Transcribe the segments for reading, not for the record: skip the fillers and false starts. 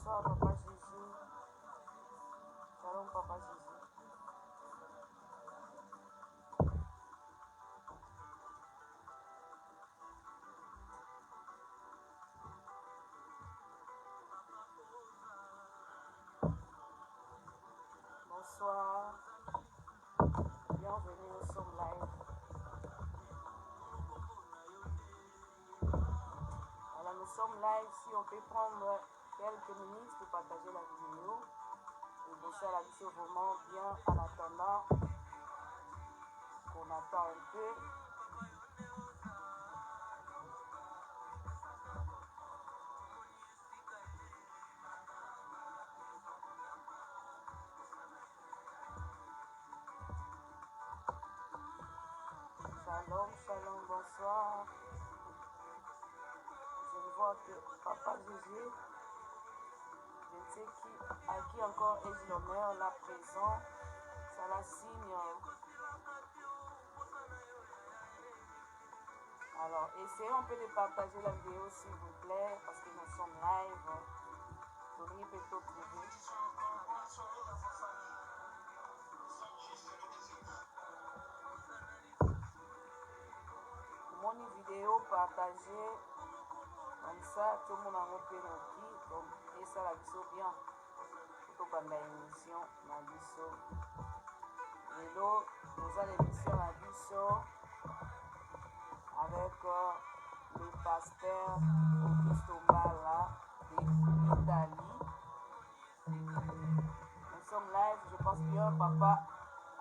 bonsoir, Papa Jésus. Shalom, Papa Jésus. Bonsoir. Bienvenue, nous sommes live. Alors, nous sommes live. Si on peut prendre quelques minutes pour partager la vidéo et bosser à la vidéo vraiment bien en attendant qu'on attend un peu. Shalom, shalom, bonsoir. Je vois que Papa Jésus, je ne sais à qui encore est l'honneur, la présence, ça la signe. Alors, essayez un peu de partager la vidéo s'il vous plaît, parce que nous sommes live. Tony Peto Privé. Mon vidéo partagée, comme ça, tout le monde a repéré et ça la viso bien. Tout pendant l'émission, la viso. Et là, nous avons l'émission la viso avec le pasteur Auguste Mbala d'Italie. Nous sommes live, je pense bien, papa.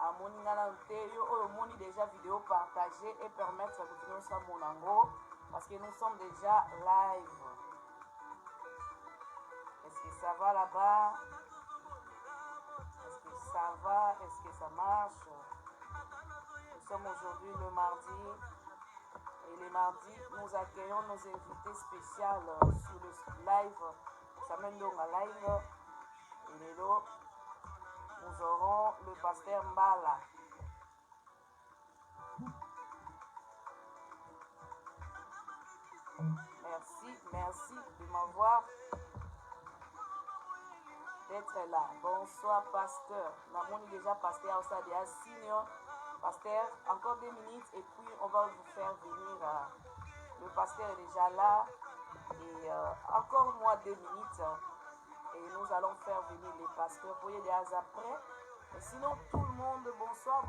À mon moni déjà vidéo partagée et permettre de continuer ça mon ango parce que nous sommes déjà live. Est-ce que ça va là-bas? Est-ce que ça va? Est-ce que ça marche? Nous sommes aujourd'hui le mardi et le mardi nous accueillons nos invités spéciaux sur le live. Ça mène donc à live et là nous aurons le pasteur Mbala. Merci de m'avoir d'être là. Bonsoir, pasteur. Namoni déjà pasteur, ça déjà signe. Pasteur, encore 2 minutes et puis on va vous faire venir. Le pasteur est déjà là et encore moi 2 minutes et nous allons faire venir les pasteurs pour y aller après. Et sinon, tout le monde, bonsoir.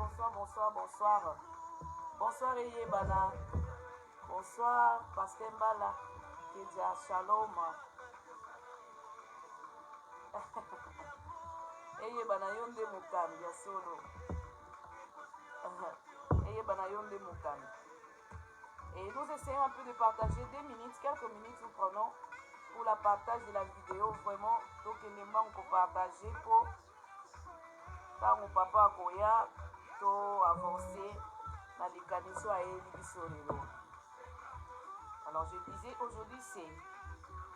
Bonsoir, Eyebana. Bonsoir, pasteur Mbala. Kedia, shalom. Eyebana yonde mukami ya solo. Eyebana yonde mukami. Et nous essayons un peu de partager 2 minutes, quelques minutes nous prenons pour la partage de la vidéo. Vraiment, donc il est manque partager pour quand mon papa Koya to avancer dans les canaux à Elibisolelo. Alors je disais aujourd'hui c'est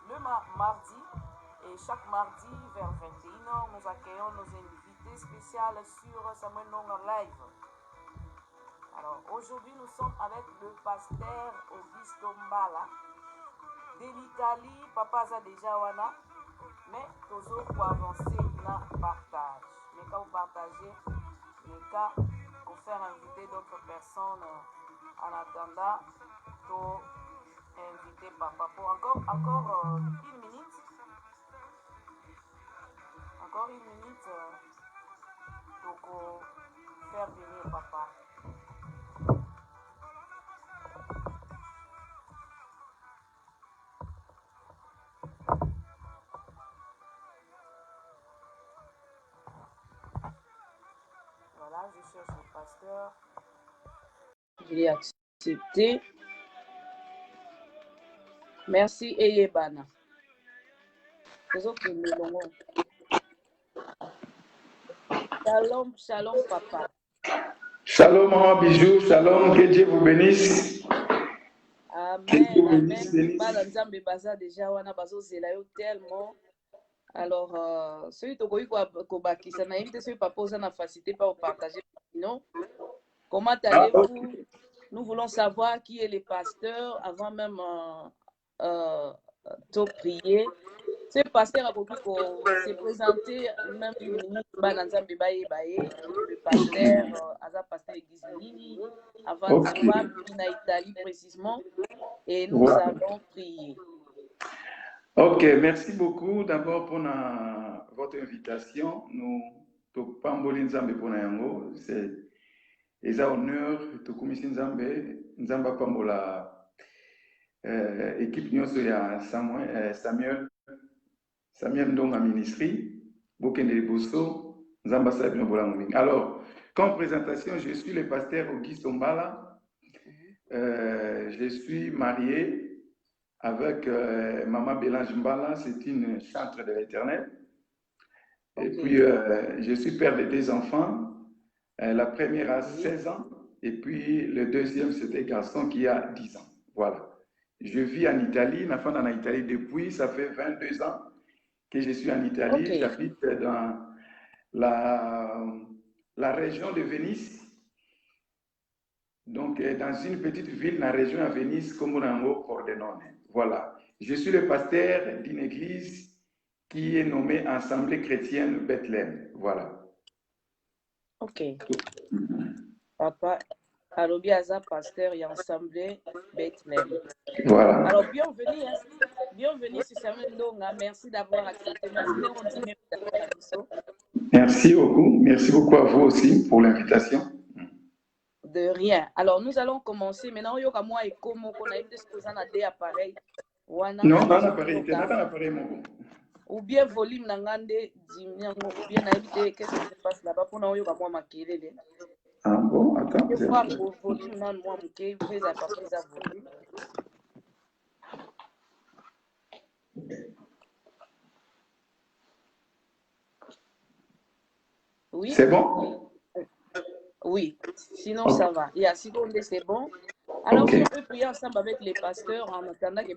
le mardi et chaque mardi vers 21h nous accueillons nos invités spéciaux sur Samuel Nonga Live. Alors aujourd'hui nous sommes avec le pasteur Auguste Mbala de l'Italie. Papa a déjà wana, mais toujours pour avancer dans partage. Mais quand vous partagez, les cas pour faire inviter d'autres personnes en attendant pour inviter papa. Pour encore 1 minute. Encore 1 minute pour faire venir papa. Voilà, je cherche le pasteur. Il est accepté. Merci Eyebana. Shalom papa. Shalom maman, bisous, shalom, que Dieu vous bénisse. Amen. Nzambe baza déjà wana bazozela yo tellement. Alors celui tokoki kobakisa na yebite soki papa oza na facilité pas partager non. Comment allez-vous? Nous voulons savoir qui est le pasteur avant même de prier. Ce pasteur a voulu se présenter même une minute. Le pasteur, pasteur Gizini, avant de en Italie précisément, et nous allons prier. Ok, merci beaucoup d'abord pour votre invitation. Nous pamboli nzambe pour yango, c'est un honneur de commission nzambe pambola équipe nyonso ya Samuel Ndonga ministry bokende liboso nzamba sabino bolango mingi. Alors, comme présentation, je suis le pasteur Auguste Mbala. Je suis marié avec Maman Bélange Mbala, c'est une chantre de l'Éternel. Et puis, je suis père de 2 enfants. La première a 16 ans, et puis le deuxième, c'est un garçon qui a 10 ans. Voilà. Je vis en Italie, ma femme en Italie depuis, ça fait 22 ans que je suis en Italie. J'habite dans la région de Venise. Donc, dans une petite ville, dans la région de Venise, comme on a Pordenone. Voilà. Je suis le pasteur d'une église qui est nommée Assemblée chrétienne Bethléem. Voilà. Ok. Papa, alors bien pasteur et Assemblée Bethléem. Voilà. Alors, bienvenue sur Samuel Ndonga. Merci d'avoir accepté. Merci beaucoup. Merci beaucoup à vous aussi pour l'invitation. De rien. Alors, nous allons commencer. Maintenant, il y a moi et comment on a des choses à des appareils. Non, un appareil, mon ou bien volume nangande ou bien naïté, qu'est-ce qui se passe là-bas pour nous, moi makelele. Ah bon, attends. Je vois volume nan moi mke, fais à pas plus à volume. Oui. C'est bon? Oui, sinon ça va. Et à si c'est bon. Alors, si on peut prier ensemble avec les pasteurs en attendant que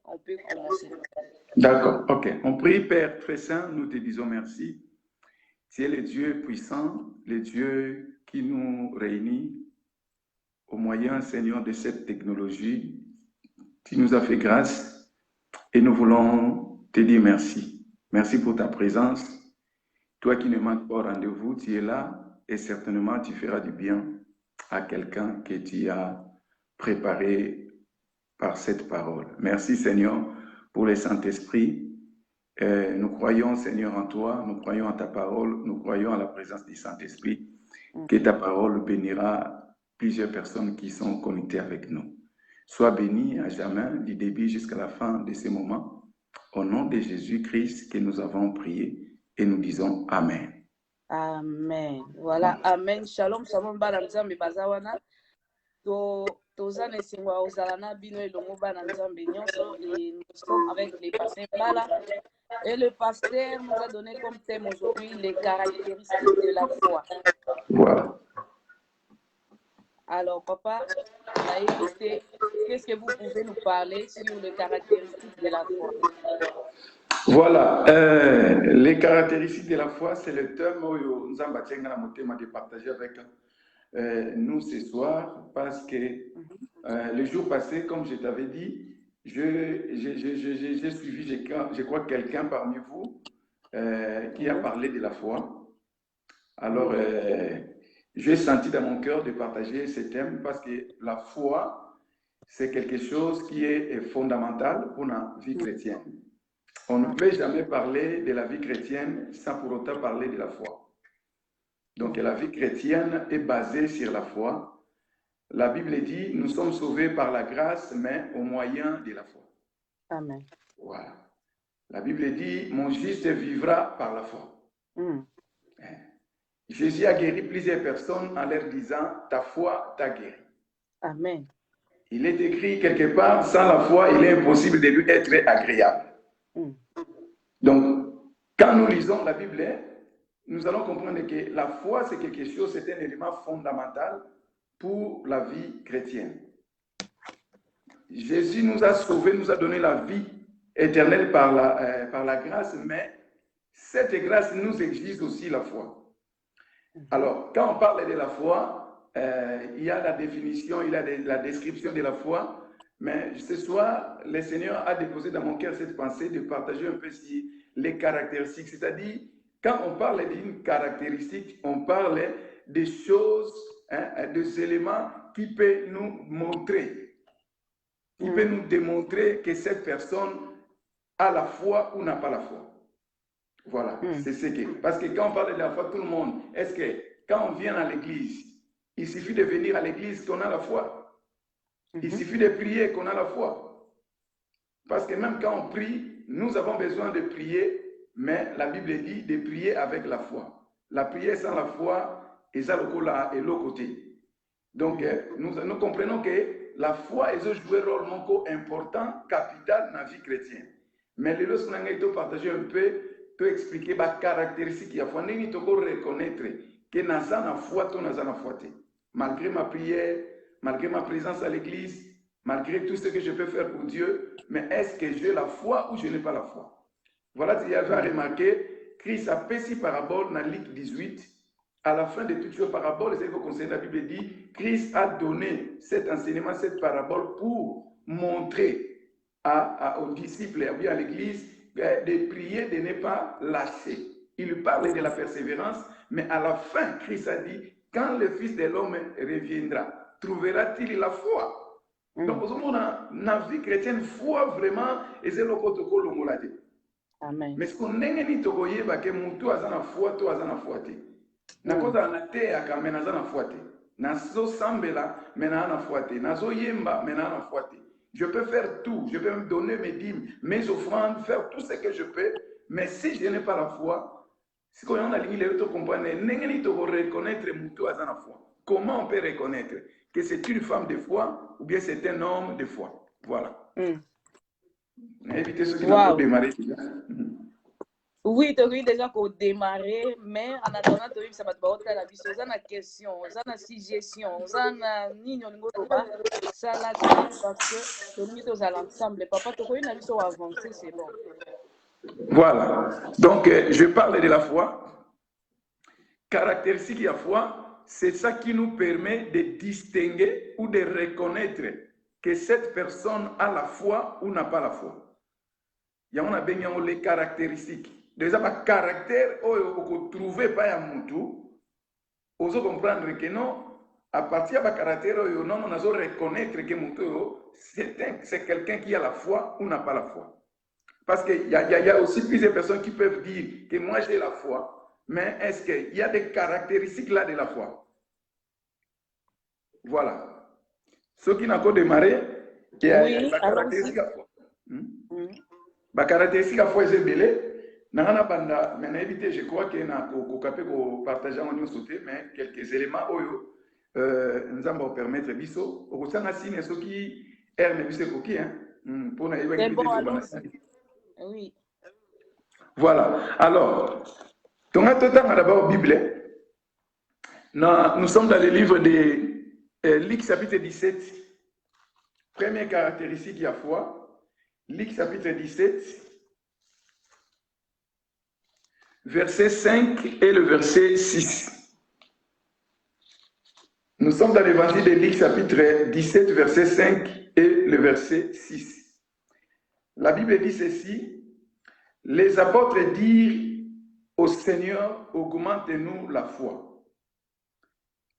on peut commencer. D'accord, ok. On prie, Père très saint, nous te disons merci. Tu es le Dieu puissant, le Dieu qui nous réunit au moyen, Seigneur, de cette technologie. Tu nous as fait grâce et nous voulons te dire merci. Merci pour ta présence. Toi qui ne manques pas au rendez-vous, tu es là et certainement tu feras du bien à quelqu'un que tu as préparé par cette parole. Merci Seigneur pour le Saint-Esprit. Nous croyons Seigneur en toi, nous croyons en ta parole, nous croyons à la présence du Saint-Esprit, que ta parole bénira plusieurs personnes qui sont connectées avec nous. Sois béni à jamais du début jusqu'à la fin de ce moment. Au nom de Jésus-Christ que nous avons prié et nous disons Amen. Amen. Voilà, Amen. Shalom, shalom, baramzambi bazawana. Tozane singwa ozalana bino elongo bana nzambe nyonso et nous sommes avec les pasteurs Mbala. Et le pasteur nous a donné comme thème aujourd'hui les caractéristiques de la foi. Voilà. Alors, papa, qu'est-ce que vous pouvez nous parler sur les caractéristiques de la foi? Voilà, les caractéristiques de la foi, c'est le thème où nous avons de partager avec nous ce soir, parce que le jour passé, comme je t'avais dit, j'ai suivi, je crois, quelqu'un parmi vous qui a parlé de la foi. Alors, j'ai senti dans mon cœur de partager ce thème parce que la foi, c'est quelque chose qui est fondamental pour la vie chrétienne. On ne peut jamais parler de la vie chrétienne sans pour autant parler de la foi. Donc, la vie chrétienne est basée sur la foi. La Bible dit, nous sommes sauvés par la grâce, mais au moyen de la foi. Amen. Voilà. La Bible dit, mon juste vivra par la foi. Jésus a guéri plusieurs personnes en leur disant, ta foi t'a guéri. Amen. Il est écrit quelque part, sans la foi, il est impossible de lui être agréable. Donc, quand nous lisons la Bible, nous allons comprendre que la foi, c'est quelque chose, c'est un élément fondamental pour la vie chrétienne. Jésus nous a sauvés, nous a donné la vie éternelle par la grâce, mais cette grâce nous exige aussi la foi. Alors, quand on parle de la foi, il y a la définition, il y a la description de la foi, Mais ce soir, le Seigneur a déposé dans mon cœur cette pensée de partager un peu sur les caractéristiques. C'est-à-dire, quand on parle d'une caractéristique, on parle des choses, des éléments qui peuvent nous montrer, qui peuvent nous démontrer que cette personne a la foi ou n'a pas la foi. Voilà, c'est ce que... Parce que quand on parle de la foi, tout le monde, est-ce que quand on vient à l'église, il suffit de venir à l'église qu'on a la foi? Il suffit de prier qu'on a la foi. Parce que même quand on prie, nous avons besoin de prier, mais la Bible dit de prier avec la foi. La prière sans la foi, et ça est l'autre côté. Donc, nous comprenons que la foi est joué un rôle important, capital dans la vie chrétienne. Mais les leçons que nous partager un peu, tu expliquer les caractéristiques de la foi. Nous devons reconnaître que nous avons la foi, nous avons la foi. Malgré ma prière, malgré ma présence à l'église, malgré tout ce que je peux faire pour Dieu, mais est-ce que j'ai la foi ou je n'ai pas la foi? Voilà, tu as remarqué, Christ a fait ces paraboles dans Luc 18. À la fin de toutes ces paraboles, c'est ce que conseil la Bible dit, Christ a donné cet enseignement, cette parabole pour montrer aux disciples, à l'église, de prier, de ne pas lâcher. Il parle de la persévérance, mais à la fin, Christ a dit, quand le Fils de l'homme reviendra, trouvera-t-il la foi? Donc, dans la vie chrétienne, foi vraiment, et c'est le protocole de l'homme. Amen. Mais ce qu'on a dit, c'est que mutu a la foi, tu as la foi. Na koza na te akame na zana foi. Na so sambela, mais na na foi. Na so yemba, mais na na foi. Je peux faire tout, je peux me donner mes dîmes, mes offrandes, faire tout ce que je peux, mais si je n'ai pas la foi, si on a ligne les comprendre, n'engeni to reconnaître mutu a la foi. Comment on peut reconnaître que c'est une femme de foi ou bien c'est un homme de foi? Voilà. Évitez ceux qui n'ont pas démarré. Oui, tu as déjà pour démarrer, mais en attendant, tu as ça va te faire la vie. Vous avez une question, vous avez une suggestion, vous avez une ça là, parce que nous sommes ensemble. Papa, tu as une avis sur avancer, c'est bon. Voilà. Donc, je parle de la foi. Caractéristique de la foi, c'est ça qui nous permet de distinguer ou de reconnaître que cette personne a la foi ou n'a pas la foi. Il y a bien les caractéristiques. Déjà, le caractère, on trouve pas à Moutou, on doit comprendre que non, à partir de ce caractère, on doit reconnaître que Moutou, c'est quelqu'un qui a la foi ou n'a pas la foi. Parce qu'il y a aussi plusieurs personnes qui peuvent dire que moi j'ai la foi, mais est-ce qu'il y a des caractéristiques là de la foi? Voilà. Ceux qui n'ont pas démarré, il y a la caractéristique de la foi. La caractéristique de la foi est belée. Nana banda, mais éviter, je crois qu'il y a un partager en sauté, mais quelques éléments nous allons permettre biso. Au sein de signe ceux qui aiment biso coquille, pour oui. Voilà. Alors, d'abord Bible. Nous sommes dans le livre de Luc chapitre 17. Première caractéristique de la foi. Luc chapitre 17. Verset 5 et le verset 6. Nous sommes dans l'évangile de Luc, chapitre 17, verset 5 et le verset 6. La Bible dit ceci. Les apôtres dirent au Seigneur, augmente-nous la foi.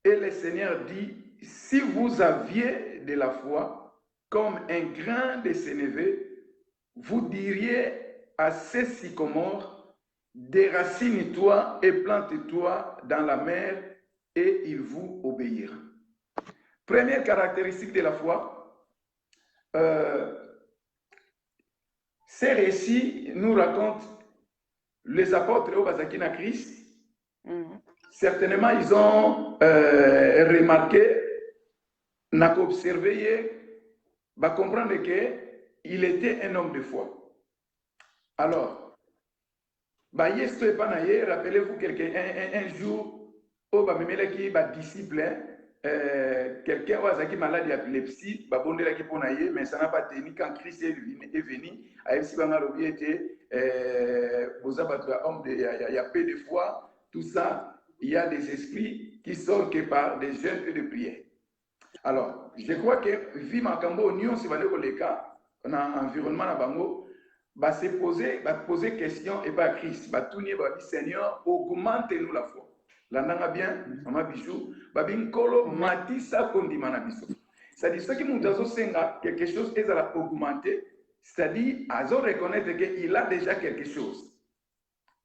Et le Seigneur dit, si vous aviez de la foi, comme un grain de sénévé, vous diriez à ces sycomores, déracine-toi et plante-toi dans la mer et il vous obéira. Première caractéristique de la foi, ces récits nous racontent les apôtres au Bazakina Christ. Certainement, ils ont remarqué, n'a observé, va comprendre qu'il était un homme de foi. Alors, rappelez-vous un jour, au disciple, quelqu'un qui est malade d'épilepsie, mais ça n'a pas tenu quand Christ est venu. Il y a peu de foi, tout ça, il y a des esprits qui sortent par des jeûnes et de prières. Alors, je crois que vu Makambo, Union, c'est le cas, on a un environnement à Bango, va se poser question et pas Christ, va tourner, va dire Seigneur, augmente-nous la foi. L'andanga bien, Maman Bijou, va bien kolo matisa kondimana biso. C'est-à-dire, ce qui nous a quelque chose est à augmenter, c'est-à-dire, à reconnaître qu'il a déjà quelque chose.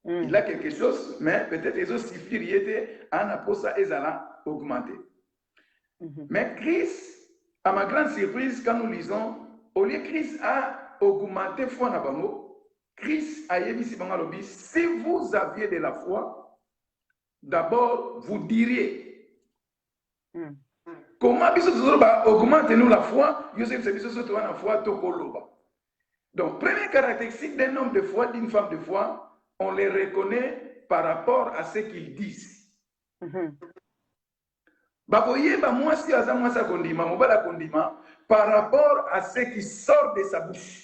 Il a quelque chose, mais peut-être les autres siffleriez en aposa et à augmenter. Mais Christ, à ma grande surprise, quand nous lisons, au lieu Christ a augmenté foi na bango, Christ a dit si vous aviez de la foi, d'abord vous diriez. Comment augmentez-nous la foi? Donc, première caractéristique d'un homme de foi, d'une femme de foi, on les reconnaît par rapport à ce qu'ils disent. Par rapport à ce qui sort de sa bouche.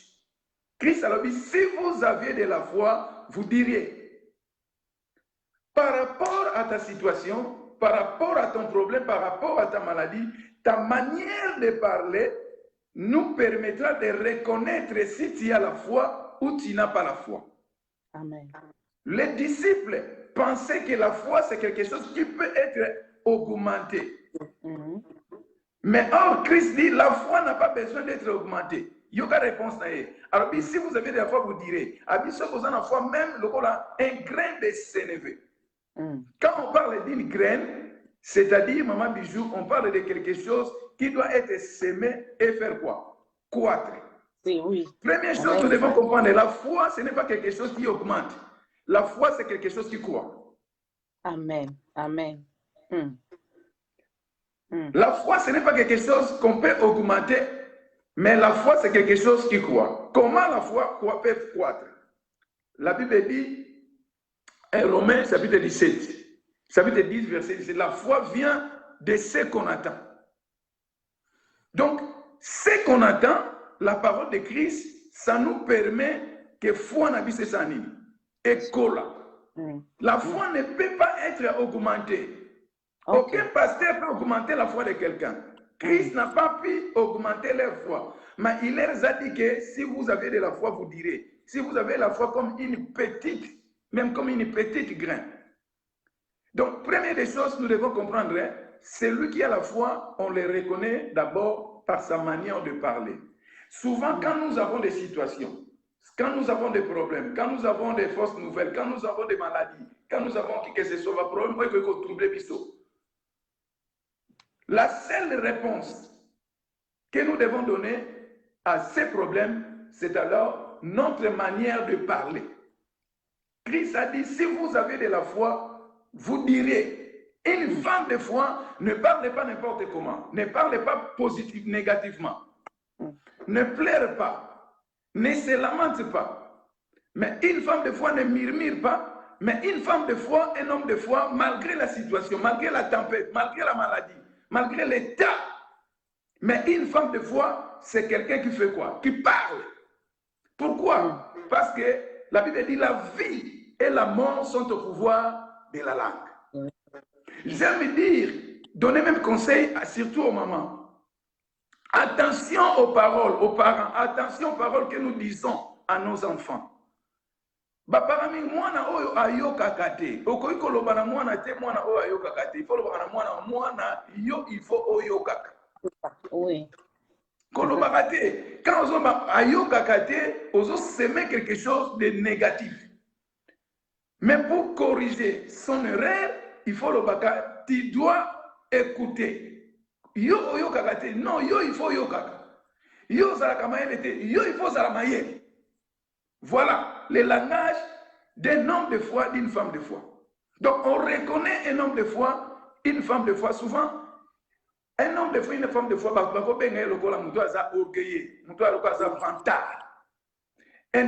Christ a dit, si vous aviez de la foi, vous diriez, par rapport à ta situation, par rapport à ton problème, par rapport à ta maladie, ta manière de parler nous permettra de reconnaître si tu as la foi ou tu n'as pas la foi. Amen. Les disciples pensaient que la foi, c'est quelque chose qui peut être augmenté. Mais or, Christ dit, la foi n'a pas besoin d'être augmentée. Il y a une réponse. Alors, si vous avez de la foi, vous direz, si vous avez de la foi, même un grain de sénévé. Quand on parle d'une graine, c'est-à-dire, Maman Bijou, on parle de quelque chose qui doit être semé et faire quoi? Croître. Oui. Première chose, nous devons comprendre, la foi, ce n'est pas quelque chose qui augmente. La foi, c'est quelque chose qui croît. Amen. Amen. La foi, ce n'est pas quelque chose qu'on peut augmenter, mais la foi, c'est quelque chose qui croît. Comment la foi peut croître? La Bible dit, en Romains, chapitre 17, chapitre 10, verset 17, la foi vient de ce qu'on attend. Donc, ce qu'on attend, la parole de Christ, ça nous permet que foi n'abisse sa nid. Et cola. La foi ne peut pas être augmentée. Aucun pasteur peut augmenter la foi de quelqu'un. Christ n'a pas pu augmenter leur foi. Mais il leur a dit que si vous avez de la foi, vous direz. Si vous avez la foi comme une petite, même comme une petite graine. Donc, première des choses, nous devons comprendre, celui qui a la foi, on le reconnaît d'abord par sa manière de parler. Souvent, quand nous avons des situations, quand nous avons des problèmes, quand nous avons des fausses nouvelles, quand nous avons des maladies, quand nous avons qui que ce soit, problème, il faut troubler biso. La seule réponse que nous devons donner à ces problèmes, c'est alors notre manière de parler. Christ a dit, si vous avez de la foi, vous direz, une femme de foi ne parle pas n'importe comment, ne parle pas positivement, négativement, ne pleure pas, ne se lamente pas. Mais une femme de foi ne murmure pas, mais une femme de foi, un homme de foi, malgré la situation, malgré la tempête, malgré la maladie, malgré l'état. Mais une femme de foi, c'est quelqu'un qui fait quoi? Qui parle. Pourquoi? Parce que la Bible dit la vie et la mort sont au pouvoir de la langue. J'aime dire, donner même conseil, surtout aux mamans. Attention aux paroles, aux parents. Attention aux paroles que nous disons à nos enfants. Baparami mwana oyo ayoka kate. Okoyi koloba na mwana te mwana oyo ayoka kate. Il faut loba na mwana yo il faut oyoka. Oui. Koloba kate. Quand on ayoka kate, on semer quelque chose de négatif. Mais pour corriger son erreur, il faut loba kate. Tu dois écouter. Yo oyoka kate. Non, yo il faut yoka. Yo zalaka mayele te. Yo il faut zalaka mayele. Voilà le langage d'un homme de foi, d'une femme de foi. Donc, on reconnaît un homme de foi, une femme de foi. Souvent, un homme de foi, une femme de foi, un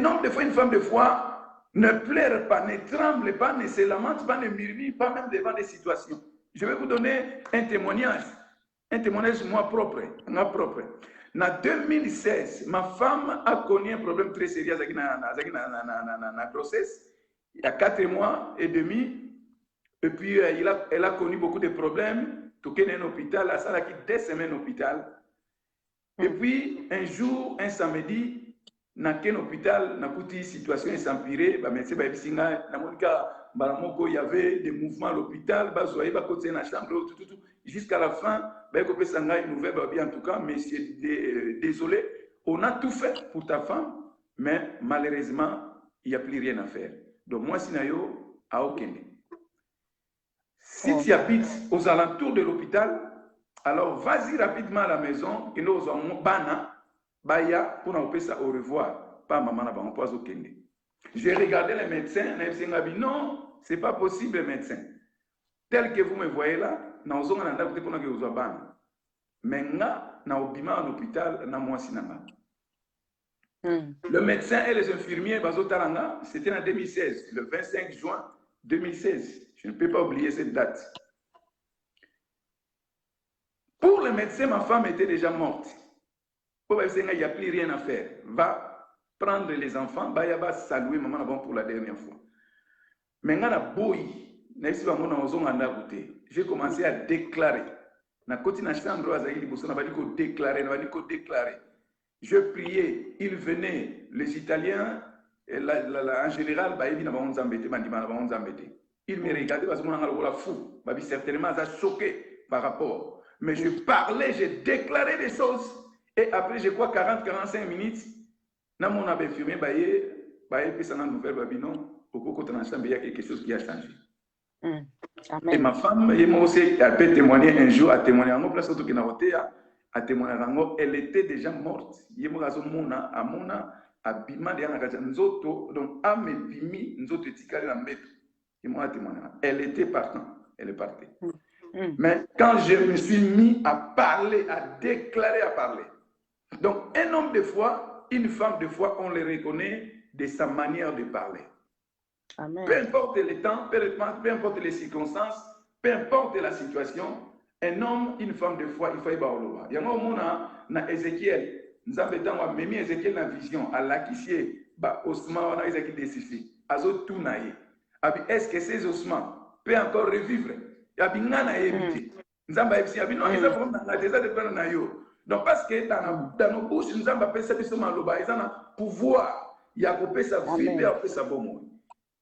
homme de foi, une femme de foi ne pleure pas, ne tremble pas, ne se lamente pas, ne murmure pas, même devant des situations. Je vais vous donner un témoignage moi propre. En 2016, ma femme a connu un problème très sérieux avec la grossesse. Il y a 4 mois et demi. Et puis, elle a connu beaucoup de problèmes. toqué un hôpital, à ça qui 2 semaines hôpital. Et puis un jour, un samedi, dans un hôpital, dans une situation s'empirer, bah médecin bah bisinga, dans mon cas, il y avait des mouvements à l'hôpital, bah soyez bah côté dans la chambre, tout, jusqu'à la fin, bah il y a une nouvelle, bah bien en tout cas, mais c'est désolé, on a tout fait pour ta femme, mais malheureusement, il n'y a plus rien à faire. Donc moi, Sinayo, à Okende. Si tu habites aux alentours de l'hôpital, alors vas-y rapidement à la maison, et nous avons bana, baya, pour nous faire au revoir. Pas maman, on peut au Kende. J'ai regardé les médecins, les médecins m'ont dit non, c'est pas possible, médecin. Tel que vous me voyez là, nous avons un endroit pour nous faire bana. Maintenant, nous avons un hôpital, nous avons un Le médecin et les infirmiers, c'était en 2016, le 25 juin 2016. Je ne peux pas oublier cette date. Pour le médecin, ma femme était déjà morte. Pour le médecin, il n'y a plus rien à faire. Va prendre les enfants, va saluer maman pour la dernière fois. Maintenant, j'ai commencé à déclarer. Na côté na chambre, déclarer. Je priais, ils venaient, les Italiens, en général, ils me regardaient parce que je suis fou. Je suis certainement choqué par rapport. Mais je parlais, j'ai déclaré des choses. Et après, je crois, 40-45 minutes, dans mon infirmier, il y a quelque chose qui a changé. Amen. Et ma femme, elle peut témoigner un jour, à témoigner en place à témoigner elle était déjà morte. Elle était partant, elle est partie. Mais quand je me suis mis à parler, à déclarer, à parler, donc un homme de foi, une femme de foi, on les reconnaît de sa manière de parler. Amen. Peu importe le temps, peu importe les circonstances, peu importe la situation, un homme, une femme de foi, il faut y avoir. Il y a un moment dans Ézéchiel, nous avons même Ézéchiel dans la vision, à l'acquissier, ossements, on a Ézéchiel décisif, azo tout naïe. Est-ce que ces ossements peuvent encore revivre? Il y a bien un évité. Nous avons dit, non, ils ont déjà de prendre naïo. Donc parce que dans nos bouches, nous avons appelé ça des ossements, ils ont un pouvoir, il y a coupé sa vie, il y a coupé sa bonne.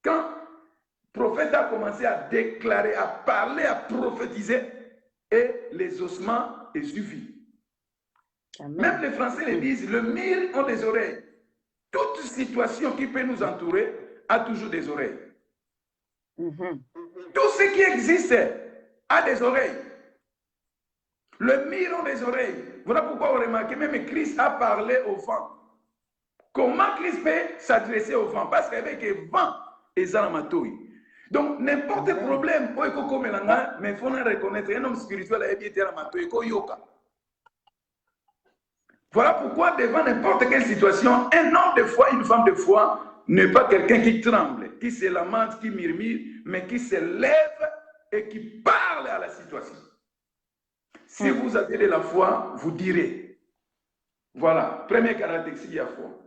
Quand le prophète a commencé à déclarer, à parler, à prophétiser, et les ossements ont suivi. Même les Français le disent, le mire ont des oreilles. Toute situation qui peut nous entourer a toujours des oreilles. Tout ce qui existe a des oreilles. Le mire ont des oreilles. Voilà pourquoi vous remarquez, même Christ a parlé au vent. Comment Christ peut s'adresser au vent? Parce qu'avec le vent, donc, n'importe quel problème, mais il faut reconnaître un homme spirituel a été yoka. Voilà pourquoi, devant n'importe quelle situation, un homme de foi, une femme de foi, n'est pas quelqu'un qui tremble, qui se lamente, qui murmure, mais qui se lève et qui parle à la situation. Si vous avez de la foi, vous direz. Voilà, première caractéristique de la foi.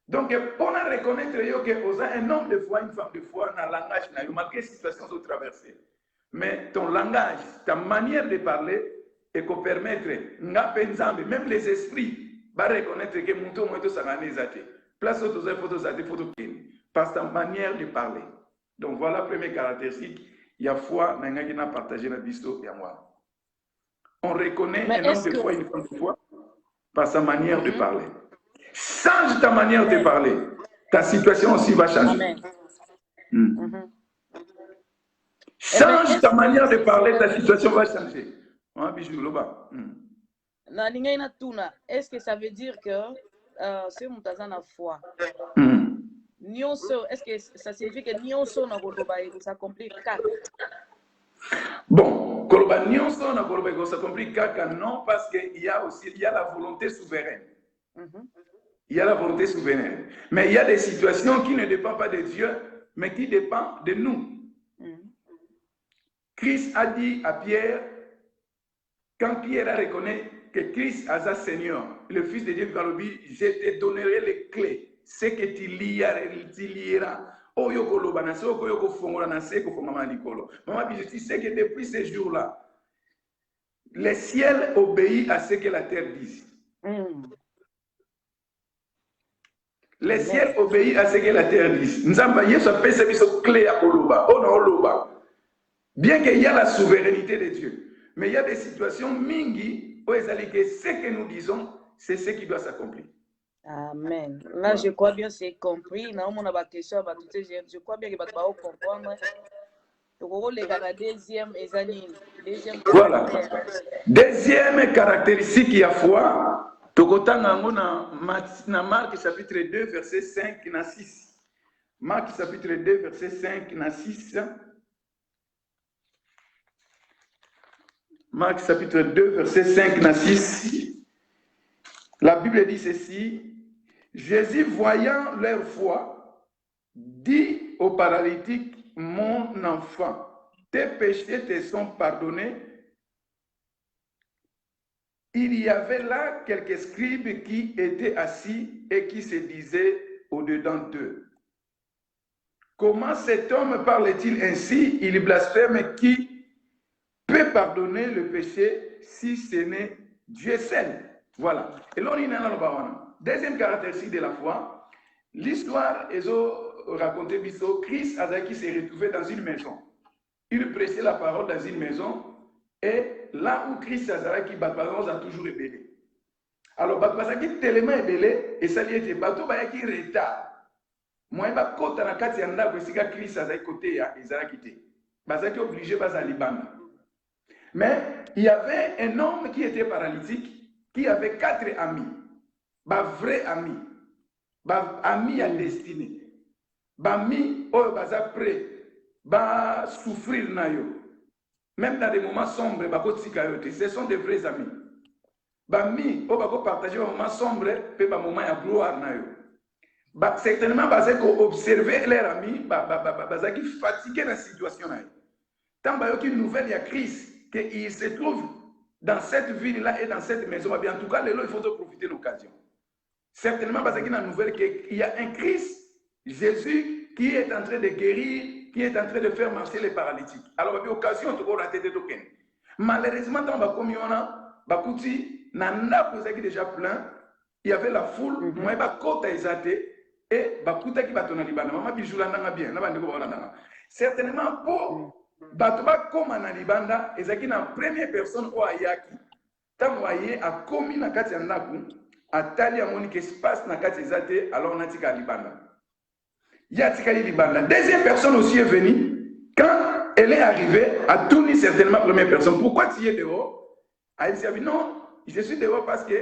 Donc, pour reconnaître que un homme de foi, une femme de foi, dans le langage, malgré les situations que vous traversez. Mais ton langage, ta manière de parler, et qu'on permettre, même les esprits, de reconnaître que mon tour est saganésate. Place aux photos, par ta manière de parler. Donc, voilà la première caractéristique. Il y a foi, mais il y a partagé la bisto et moi. On reconnaît un homme de foi, une femme de foi, par sa manière de parler. Change ta manière de parler. Ta situation aussi va changer. Change ta manière de parler, ta situation va changer. Est-ce que ça veut dire que c'est mon tazan à foi? Est-ce que ça signifie que ça complique? Bon, ça complique non, parce qu'il y a aussi la volonté souveraine. Il y a la volonté souveraine. Mais il y a des situations qui ne dépendent pas de Dieu, mais qui dépendent de nous. Christ a dit à Pierre, quand Pierre a reconnu que Christ est Seigneur, le Fils de Dieu, je te donnerai les clés. Ce que tu lieras. Maman, je sais que depuis ce jour-là, Le ciel obéit à ce que la terre dise. Le ciel obéit à ce que la terre dise. Nzamba Yesu apesa biso clé à koloba. On a oloba. Bien qu'il y a la souveraineté de Dieu, mais il y a des situations mingi où ce que nous disons, c'est ce qui doit s'accomplir. Amen. Là, je crois bien c'est compris. Là, on a ma question, je crois bien que tu vas comprendre. Voilà. Deuxième caractéristique il y a foi. Tokotanga na Marc chapitre 2 verset 5 na 6. Marc chapitre 2 verset 5 na 6. Marc chapitre 2 verset 5 na 6. La Bible dit ceci. Jésus, voyant leur foi, dit au paralytique, mon enfant, tes péchés te sont pardonnés. Il y avait là quelques scribes qui étaient assis et qui se disaient au-dedans d'eux. Comment cet homme parle-t-il ainsi? Il blasphème. Qui peut pardonner le péché si ce n'est Dieu seul? Voilà. Et là, on est dans le baron. Deuxième caractéristique de la foi, l'histoire est racontée biso. Christ Azaki s'est retrouvé dans une maison. Il prêchait la parole dans une maison et là où Christ Azaki a toujours rébellé. Alors, Bazaki tellement rébellé et ça lui était bateau qui retard. Moi, je suis côté na kati ya ndako esika Christ Azaki côté ya Azaki te. Bazaki obligé basa libanda. Mais il y avait un homme qui était paralytique qui avait 4 amis. Ba vrai ami, ba ami à destinée, ba mi oyo baza prêt, ba souffrir na yo. Même dans des moments sombres, ba kotika yo te. Ce sont des vrais amis. Ba mi oyo ba ko partager un moment sombre, pe ba moment ya gloire na yo. Ba certainement basé ko observer leurs amis, baza qui fatigué dans la situation na yo. Tant ba yo ki nouvelle ya Christ que il se trouve dans cette ville là et dans cette maison, en tout cas, il faut profiter de l'occasion. Certainement parce qu'il y a une nouvelle qu'il y a un Christ, Jésus, qui est en train de guérir, qui est en train de faire marcher les paralytiques. Alors, il y a occasion de voir la tête de token. Malheureusement, dans le commun, Bakouti, Nanda qui déjà plein, il y avait la foule, moi, Bakota Ezate, et Bakuta qui va tourner Liban. Maman Bijou l'andanga bien, certainement pour Batoba comme en Libanda, Ezaki na première personne au Ayaki, tant voyé a commis na Katianaku. Atali amoni que espace na kati ezate alors on a tika libanda. Ya tika libanda. Deuxième personne aussi est venue. Quand elle est arrivée, a tourné certainement première personne. Pourquoi tu es dehors? Elle dit non, je suis dehors parce que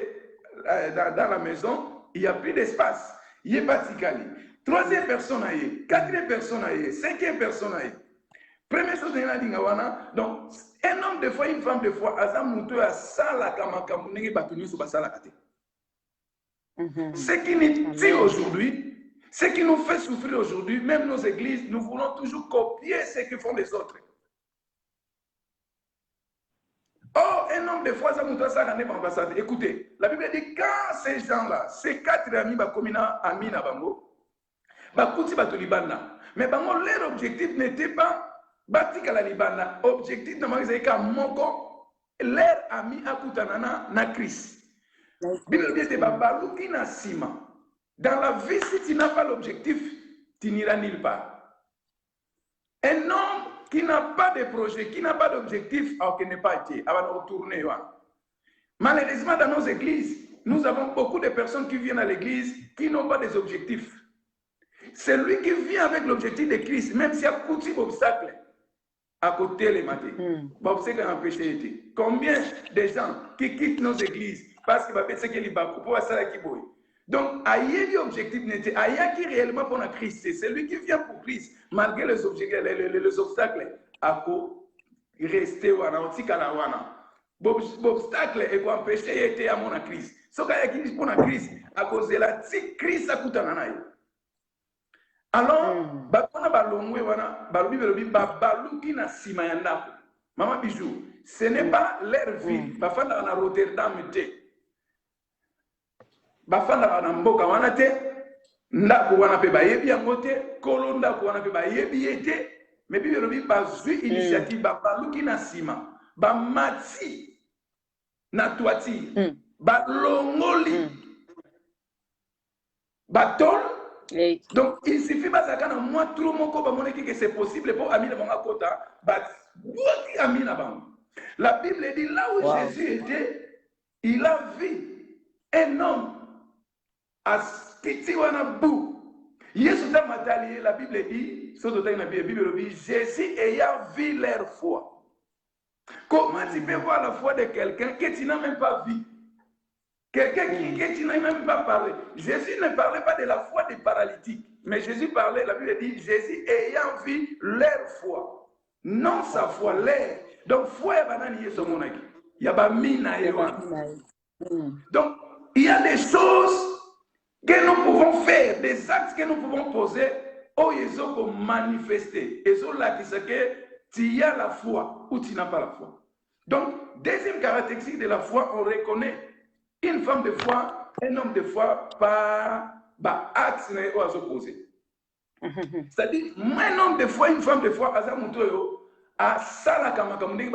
dans la maison il y a plus d'espace. Il est pas tikali. Troisième personne aille, quatrième personne aille, cinquième personne aille. Première chose dans la dingawana. Donc un homme de foi, une femme de foi, azamuto a sala kamakamu nenge batuni so basala kate. Ce qui nous dit aujourd'hui, ce qui nous fait souffrir aujourd'hui, même nos églises, nous voulons toujours copier ce que font les autres. Oh, un homme de foi, ça nous doit s'arranger par l'ambassade. Écoutez, la Bible dit quand ces gens-là, ces 4 amis, amis na bango, bakouti bato libanda. Mais bango, leur objectif n'était pas batika la libanda. Objectif de Marie Zeka Moko, leur ami akutanana na Christ. Dans la vie, si tu n'as pas l'objectif, tu n'iras nulle part. Un homme qui n'a pas de projet, qui n'a pas d'objectif, alors qu'il n'est pas été, avant de retourner. Malheureusement, dans nos églises, nous avons beaucoup de personnes qui viennent à l'église qui n'ont pas des objectifs. Celui qui vient avec l'objectif de Christ, même s'il y a beaucoup d'obstacles, à côté les matins, combien de gens qui quittent nos églises parce qu'il va faire ce qu'il va pour ça qui boit. Donc, aïe l'objectif n'était aïe qui réellement pour la Christ, c'est celui qui vient pour Christ malgré les objectifs, les obstacles, à quoi rester wana, otikala wana. Obstacle et quoi empêcher était à mon Christ. Ce qu'il y a pour la Christ à cause de la Christ à kutananaï. Alors, bakona balongwe wana, balubi belobi baluki na sima ya ndako. Maman Bijou, ce n'est pas leur vie. Bafanda na Rotterdam te. Bafanda na mboka wana te. Ndako wana pe bayebi yango te. Kolo ndako wana pe bayebi ete. Mais belobi bazui initiative baluki na sima. Bamati na toiture, balongoli, batol. Donc, il suffit de moi tout le monde que c'est possible pour Amina Bangakota, la Bible dit là où Jésus était, il a vu un homme à Spitiwanabou. La Bible dit, Jésus ayant vu leur foi. Comment tu peux voir la foi de quelqu'un que tu n'as même pas vu? Quelqu'un que tu n'as même pas parlé. Jésus ne parlait pas de la foi des paralytiques, mais Jésus parlait, la Bible dit, Jésus ayant vu leur foi. Non sa foi, leur. Donc, foi est banani son monaki. Il y a pas mina et donc, il y a des choses que nous pouvons faire, des actes que nous pouvons poser, où ils ont manifesté. Ils ont là qui c'est que tu as la foi ou tu n'as pas la foi. Donc, deuxième caractéristique de la foi, on reconnaît une femme de foi, un homme de foi par acte à s'opposer. C'est-à-dire, un homme de foi, une femme de foi, à Salakamakamuni,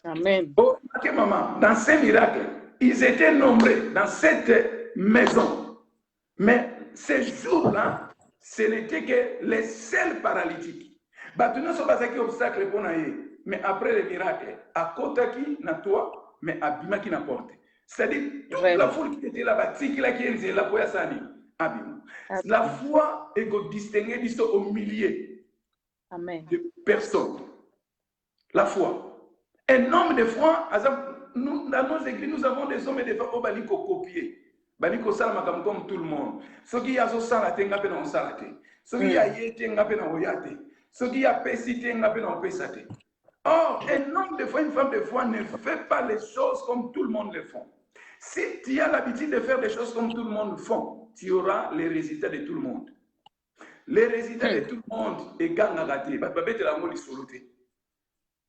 Amen. Dans ces miracles, ils étaient nombreux dans cette maison. Mais ces jours-là, ce n'était que les seuls paralytiques. Nous ne sommes pas obstacle pour nous. Mais après le miracle, à Kotaki, na toi, mais à Bima qui n'a porté. C'est-à-dire, toute la foule qui était là-bas, qui est là, la foi est distinguée au milieu de personnes. La foi. Un homme de foi, dans nos églises, nous avons des hommes et des femmes qui ont copié. Comme tout le monde. Ceux qui ont salaté, ils ont salaté. Ceux qui ont yété, ils ont yété. Ceux qui ont pesité, ils ont pesité. Or, un homme de foi, une femme de foi ne fait pas les choses comme tout le monde le fait. Si tu as l'habitude de faire des choses comme tout le monde le fait, tu auras les résultats de tout le monde. Les résultats de tout le monde est gangagate.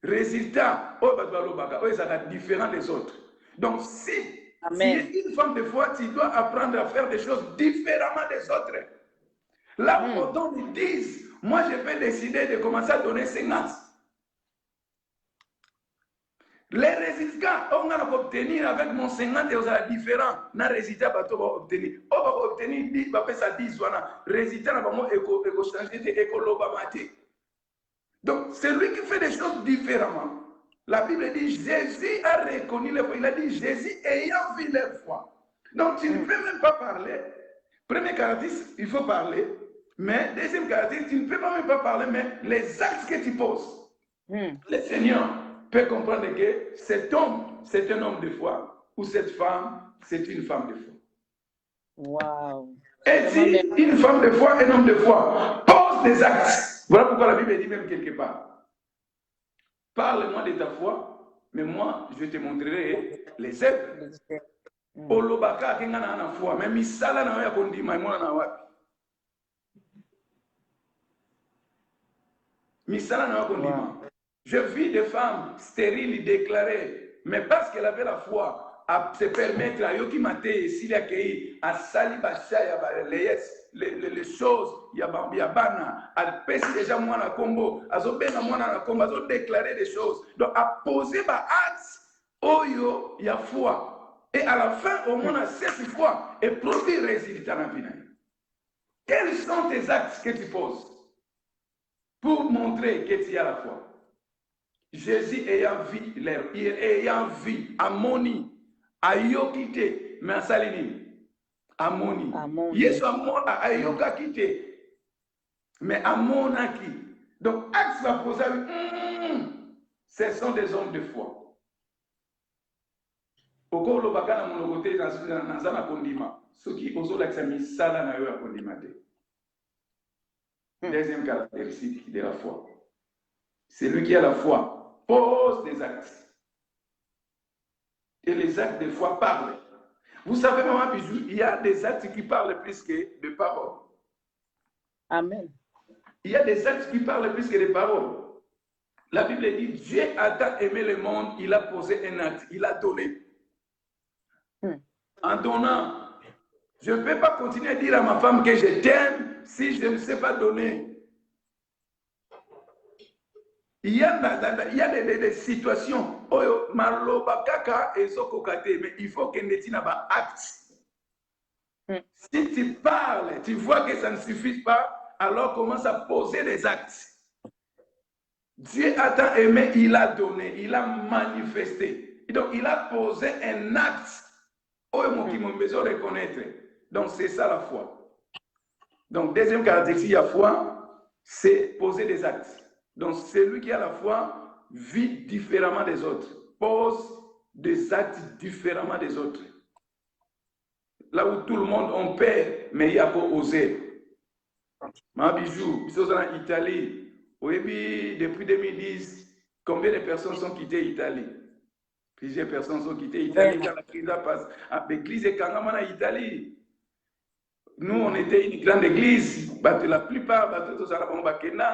Résultats, différents des autres. Donc, si tu es une femme de foi, tu dois apprendre à faire des choses différemment des autres. Là où autant ils disent, moi je vais décider de commencer à donner 50. Les résultats, on va obtenir avec mon 50 et on a différent. Les résultats, on va obtenir. On va obtenir 10, on va faire ça 10. Résultat, on va changer de écolo-bamate. Donc, c'est lui qui fait des choses différemment. La Bible dit, Jésus a reconnu les foi. Il a dit, Jésus ayant vu leur foi. Donc, tu ne peux même pas parler. Première caractéristique, il faut parler. Mais deuxième caractéristique, tu ne peux même pas parler, mais les actes que tu poses. Le Seigneur peut comprendre que cet homme, c'est un homme de foi, ou cette femme, c'est une femme de foi. Wow. Et si une femme de foi, un homme de foi, pose des actes. Voilà pourquoi la Bible dit même quelque part. Parle-moi de ta foi, mais moi, je te montrerai les œuvres. Olobaka kengana na foi, mais misala na ya kondima imona na wapi. Misala na ya kondima. Je vis des femmes stériles déclarées, mais parce qu'elle avait la foi à se permettre à Yoki Mate, s'il a cueilli, à Sali Bachaya, les choses, Yabana, à pèse déjà moi na combo, à Zobena moi na combo, à déclarer des choses. Donc, à poser ma acte, Oyo, il y a foi. Et à la fin, au moins, à cette foi, et produire résultat dans la vie. Quels sont tes actes que tu poses pour montrer que tu as la foi? Jésus ayant vu, Amoni, Ayokite, mais à Salini, Amoni. Yesu Ayoka quitté, mais Amonaki. Donc, acte va poser, ce sont des hommes de foi. Oko lo bakana monogote na zana kondima, ceux qui osent l'accès sala na yo ya kondima te. Deuxième caractéristique de la foi. Celui qui a la foi pose des actes. Et les actes de foi parlent. Vous savez, maman Bijou, il y a des actes qui parlent plus que de paroles. Amen. Il y a des actes qui parlent plus que de paroles. La Bible dit, Dieu a tant aimé le monde, il a posé un acte, il a donné. En donnant, je ne peux pas continuer à dire à ma femme que je t'aime si je ne sais pas donner. Il y a des situations où maloba kaka ezokokate, mais il faut que tu n'aies pas acte. Si tu parles, tu vois que ça ne suffit pas, alors commence à poser des actes. Dieu a tant aimé, il a donné, il a manifesté. Et donc, il a posé un acte. Oh, qui m'a besoin de reconnaître. Donc, c'est ça la foi. Donc, deuxième caractéristique de la foi, c'est poser des actes. Donc, celui qui a la foi vit différemment des autres, pose des actes différemment des autres. Là où tout le monde en perd, mais il y a pas osé. Ma bijou, ils sont en Italie. Oui, depuis 2010, combien de personnes sont quittées l'Italie? Plusieurs personnes sont quittées l'Italie quand la crise passe. L'église est quand même en Italie. Nous, on était une grande église. La plupart,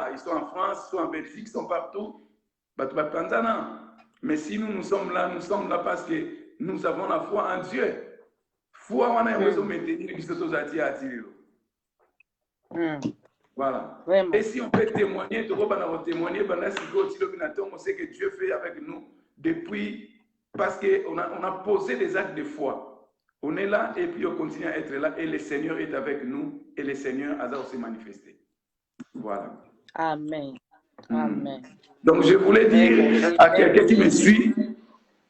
ils sont en France, ils sont en Belgique, ils sont partout. Mais si nous sommes là parce que nous avons la foi en Dieu. Foi, on a besoin de maintenir les choses à dire. Voilà. Vraiment. Et si on peut témoigner, on sait que Dieu fait avec nous depuis, parce qu'on a posé des actes de foi. On est là et puis on continue à être là et le Seigneur est avec nous et le Seigneur a aussi manifesté. Voilà. Amen. Amen. Donc je voulais dire à quelqu'un qui me suit,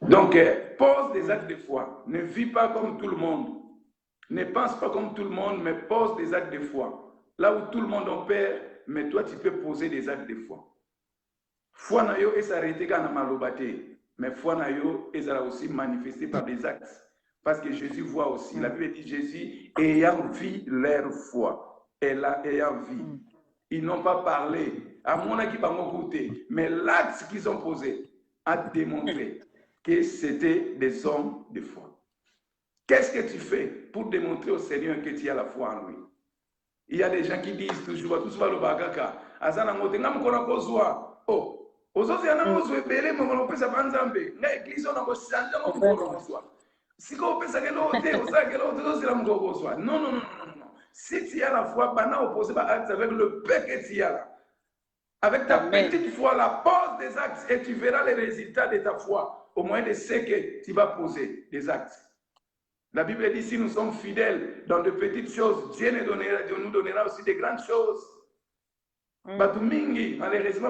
donc pose des actes de foi. Ne vis pas comme tout le monde. Ne pense pas comme tout le monde, mais pose des actes de foi. Là où tout le monde en perd, mais toi, tu peux poser des actes de foi. Foi na yo, et s'arrêter quand on a malobaté. Mais foi na yo, et ça a aussi manifesté par des actes. Parce que Jésus voit aussi. La Bible dit Jésus ayant vu leur foi. Et là, ayant vu. Ils n'ont pas parlé. À mon avis, pas mon côté. Mais l'acte qu'ils ont posé a démontré que c'était des hommes de foi. Qu'est-ce que tu fais pour démontrer au Seigneur que tu as la foi en lui? Il y a des gens qui disent toujours, tout le bagaka, azana motenga mukona kozwa. Oh, ozozi ana kozwe bele mama pesa banzambe. Na église on a changé mon kozwa. Si ko pesa que l'autre, oza que l'autre ozozi la kozwa. Non, non, non, non, non. Si tu as la foi, bana opposé par acte avec le peu que tu as là. Avec ta petite foi, la pose des actes et tu verras les résultats de ta foi au moyen de ce que tu vas poser des actes. La Bible dit, si nous sommes fidèles dans de petites choses, Dieu nous donnera aussi de grandes choses. Malheureusement,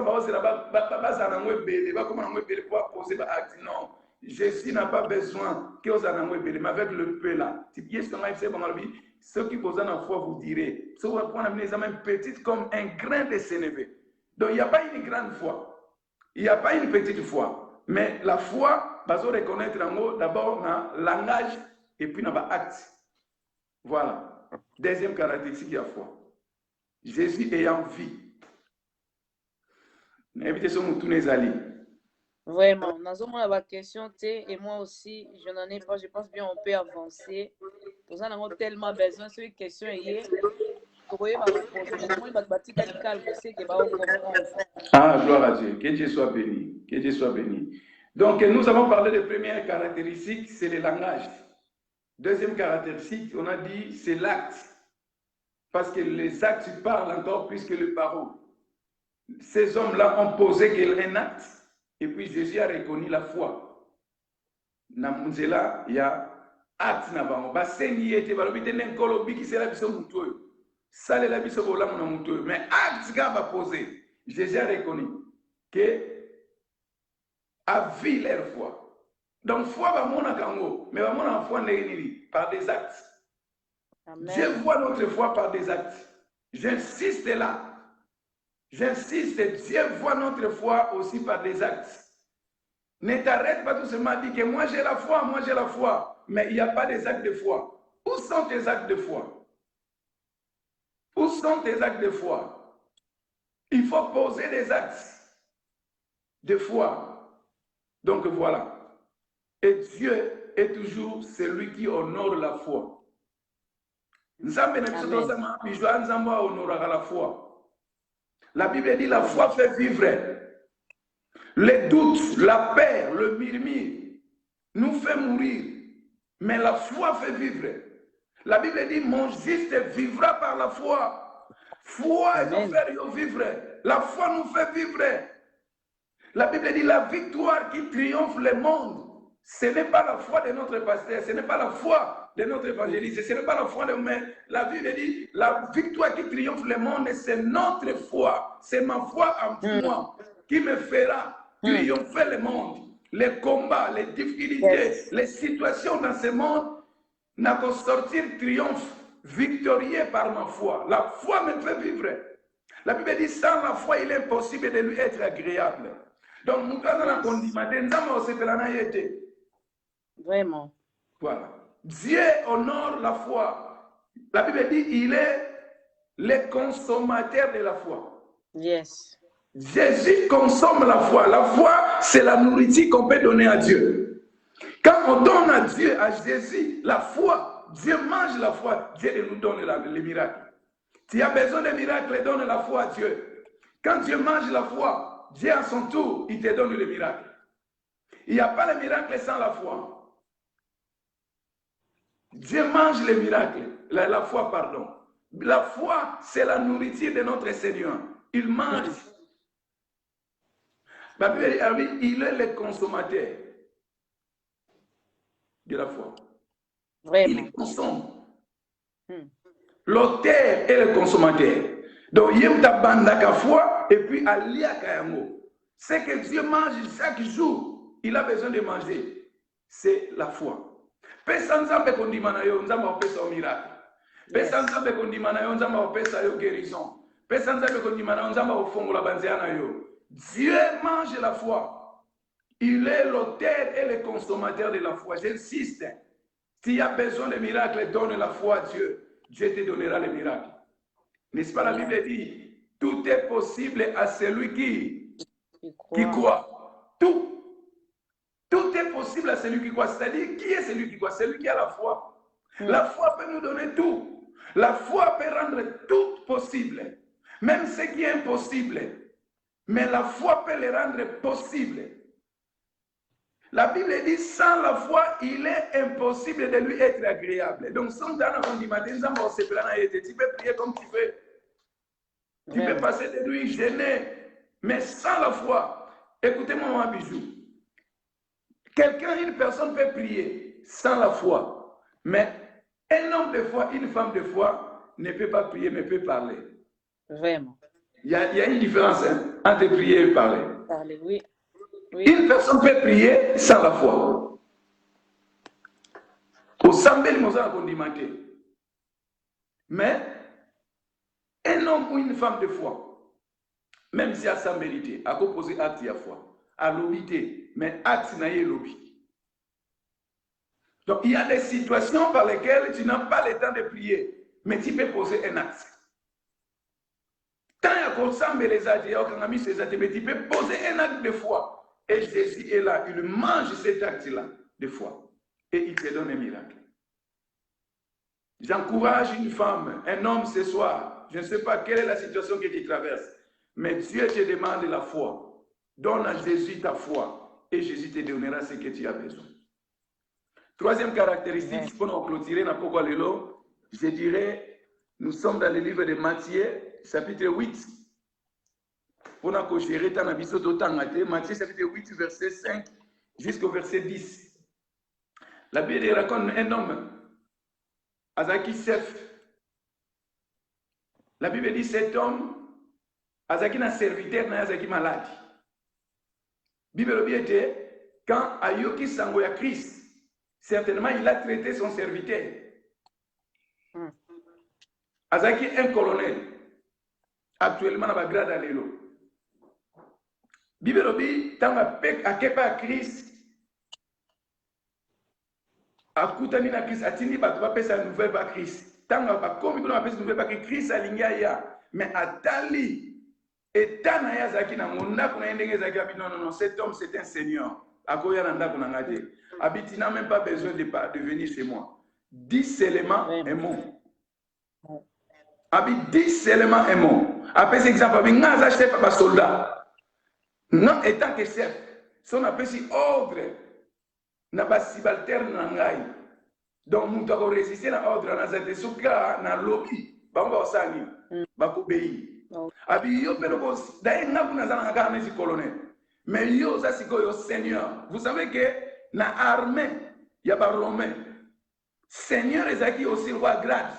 non, Jésus n'a pas besoin que vous mais avec le peu là. Ceux qui posent en foi vous direz, ceux qui prennent une petite comme un grain de sénévé. Donc il n'y a pas une grande foi, il n'y a pas une petite foi, mais la foi, vous reconnaître d'abord dans le langage. Et puis, on va acte. Voilà. Deuxième caractéristique de la foi. Jésus ayant vu. L'invitation de tous les alliés. Vraiment. Nous avons la question, et moi aussi, je n'en ai pas. Je pense bien on peut avancer. Nous en avons tellement besoin de cette question. Ah, gloire à Dieu. Que Dieu soit béni. Que Dieu soit béni. Donc, nous avons parlé de première caractéristique, c'est le langage. Deuxième caractéristique, on a dit, c'est l'acte. Parce que les actes parlent encore plus que les paroles. Ces hommes-là ont posé un acte, et puis Jésus a reconnu la foi. Dans il y a acte. Mais acte va poser. Jésus a reconnu que a vu leur foi. Donc, foi va mon akango, mais va mon foi par des actes. Amen. Dieu voit notre foi par des actes. J'insiste là. J'insiste, Dieu voit notre foi aussi par des actes. Ne t'arrête pas tout seulement à dire que moi j'ai la foi, mais il n'y a pas des actes de foi. Où sont tes actes de foi? Où sont tes actes de foi? Il faut poser des actes de foi. Donc voilà. Et Dieu est toujours celui qui honore la foi. La foi. La Bible dit la foi fait vivre. Les doutes, la peur, le murmure nous fait mourir. Mais la foi fait vivre. La Bible dit mon juste vivra par la foi. Foi nous fait vivre. La foi nous fait vivre. La Bible dit la victoire qui triomphe le monde. Ce n'est pas la foi de notre pasteur, ce n'est pas la foi de notre évangéliste, ce n'est pas la foi de mais la Bible dit la victoire qui triomphe le monde, c'est notre foi. C'est ma foi en moi qui me fera triompher le monde. Les combats, les difficultés, les situations dans ce monde n'a qu'à sortir triomphe, victorieux par ma foi. La foi me fait vivre. La Bible dit sans la foi, il est impossible de lui être agréable. Donc, nous Vraiment. Voilà. Dieu honore la foi. La Bible dit il est le consommateur de la foi. Yes. Jésus consomme la foi. La foi, c'est la nourriture qu'on peut donner à Dieu. Quand on donne à Dieu, à Jésus, la foi, Dieu mange la foi, Dieu nous donne les miracles. Tu as besoin de miracles, donne la foi à Dieu. Quand Dieu mange la foi, Dieu à son tour, il te donne le miracle. Il n'y a pas de miracle sans la foi. Dieu mange les miracles, la foi, pardon. La foi, c'est la nourriture de notre Seigneur. Il mange. La Bible dit, il est le consommateur de la foi. Vraiment. Il consomme. L'auteur est le consommateur. Donc, il y a une foi et puis il y a ce que Dieu mange chaque jour, il a besoin de manger. C'est la foi. Pesa nzambe kondimana yo nzamba opesa o miracle. Pesa nzambe kondimana yo nzamba opesa yo guérison. Pesa nzambe kondimana yo nzamba ofongola banziana yo. Dieu mange la foi. Il est l'auteur et le consommateur de la foi. J'insiste. S'il y a besoin de miracles, donne la foi à Dieu. Dieu te donnera les miracles. N'est-ce pas, la Bible dit, tout est possible à celui qui croit. Tout. Tout est possible à celui qui croit. C'est-à-dire, qui est celui qui croit? Celui qui a la foi. La foi peut nous donner tout. La foi peut rendre tout possible. Même ce qui est impossible. Mais la foi peut le rendre possible. La Bible dit, sans la foi, il est impossible de lui être agréable. Donc, sans dana on dit, tu peux prier comme tu veux. Tu peux passer de nuits gêné. Mais sans la foi, écoutez-moi, mon bijou. Quelqu'un, une personne peut prier sans la foi. Mais un homme de foi, une femme de foi ne peut pas prier, mais peut parler. Vraiment. Il y a une différence entre prier et parler. Parler, oui. Oui. Une personne peut prier sans la foi. Au sambel moza condimenter. Mais un homme ou une femme de foi, même si a sa mérité, a composé acte à foi, a l'obité, mais acte n'a pas l'obité. Donc il y a des situations par lesquelles tu n'as pas le temps de prier, mais tu peux poser un acte. Tant qu'il y a ça, mais les actes, mais tu peux poser un acte de foi. Et Jésus est là, il mange cet acte-là de foi. Et il te donne un miracle. J'encourage une femme, un homme ce soir. Je ne sais pas quelle est la situation que tu traverses. Mais Dieu te demande la foi. Donne à Jésus ta foi. Et Jésus te donnera ce que tu as besoin. Troisième caractéristique, pour nous clôturer, je dirais, nous sommes dans le livre de Matthieu, chapitre 8. Pour nous gérer dans Matthieu chapitre 8, verset 5 jusqu'au verset 10. La Bible raconte un homme, Azaki Sef. La Bible dit cet homme, Azaki n'a serviteur, n'a Azaki malade. La Bible dit quand Ayoki Sangoya Christ, certainement il a traité son serviteur. Azaki un colonel, actuellement dans la grade à l'élo. Bible dit, tant à kepa Christ, à koutani na Christ, à tini ba va pesa nouvelle ba Christ. Tant à comme il a pesa nouvelle ba Christ à lingaya, mais à tali et tanaya zaki na mona kuna ndenge zaki non, cet homme c'est un seigneur. Akoya nanda kuna ngate. Abiti n'a même pas besoin de venir chez moi. 10 éléments est mon. Abi 10 éléments est mon. Après cet exemple, abi ngaza chef ba soldat. Non, étant que chef, son appel si ordre n'a pas si subalterne n'angai. Donc, nous devons résister à l'ordre, dans cette souka, dans lobby, bamba osani, bakubei. Abi yo pero d'ailleurs n'a pas n'a pas si colonel. Mais yo, ça c'est quoi, Seigneur. Vous savez que dans l'armée, il y a pas Romain. Seigneur est aussi roi grade.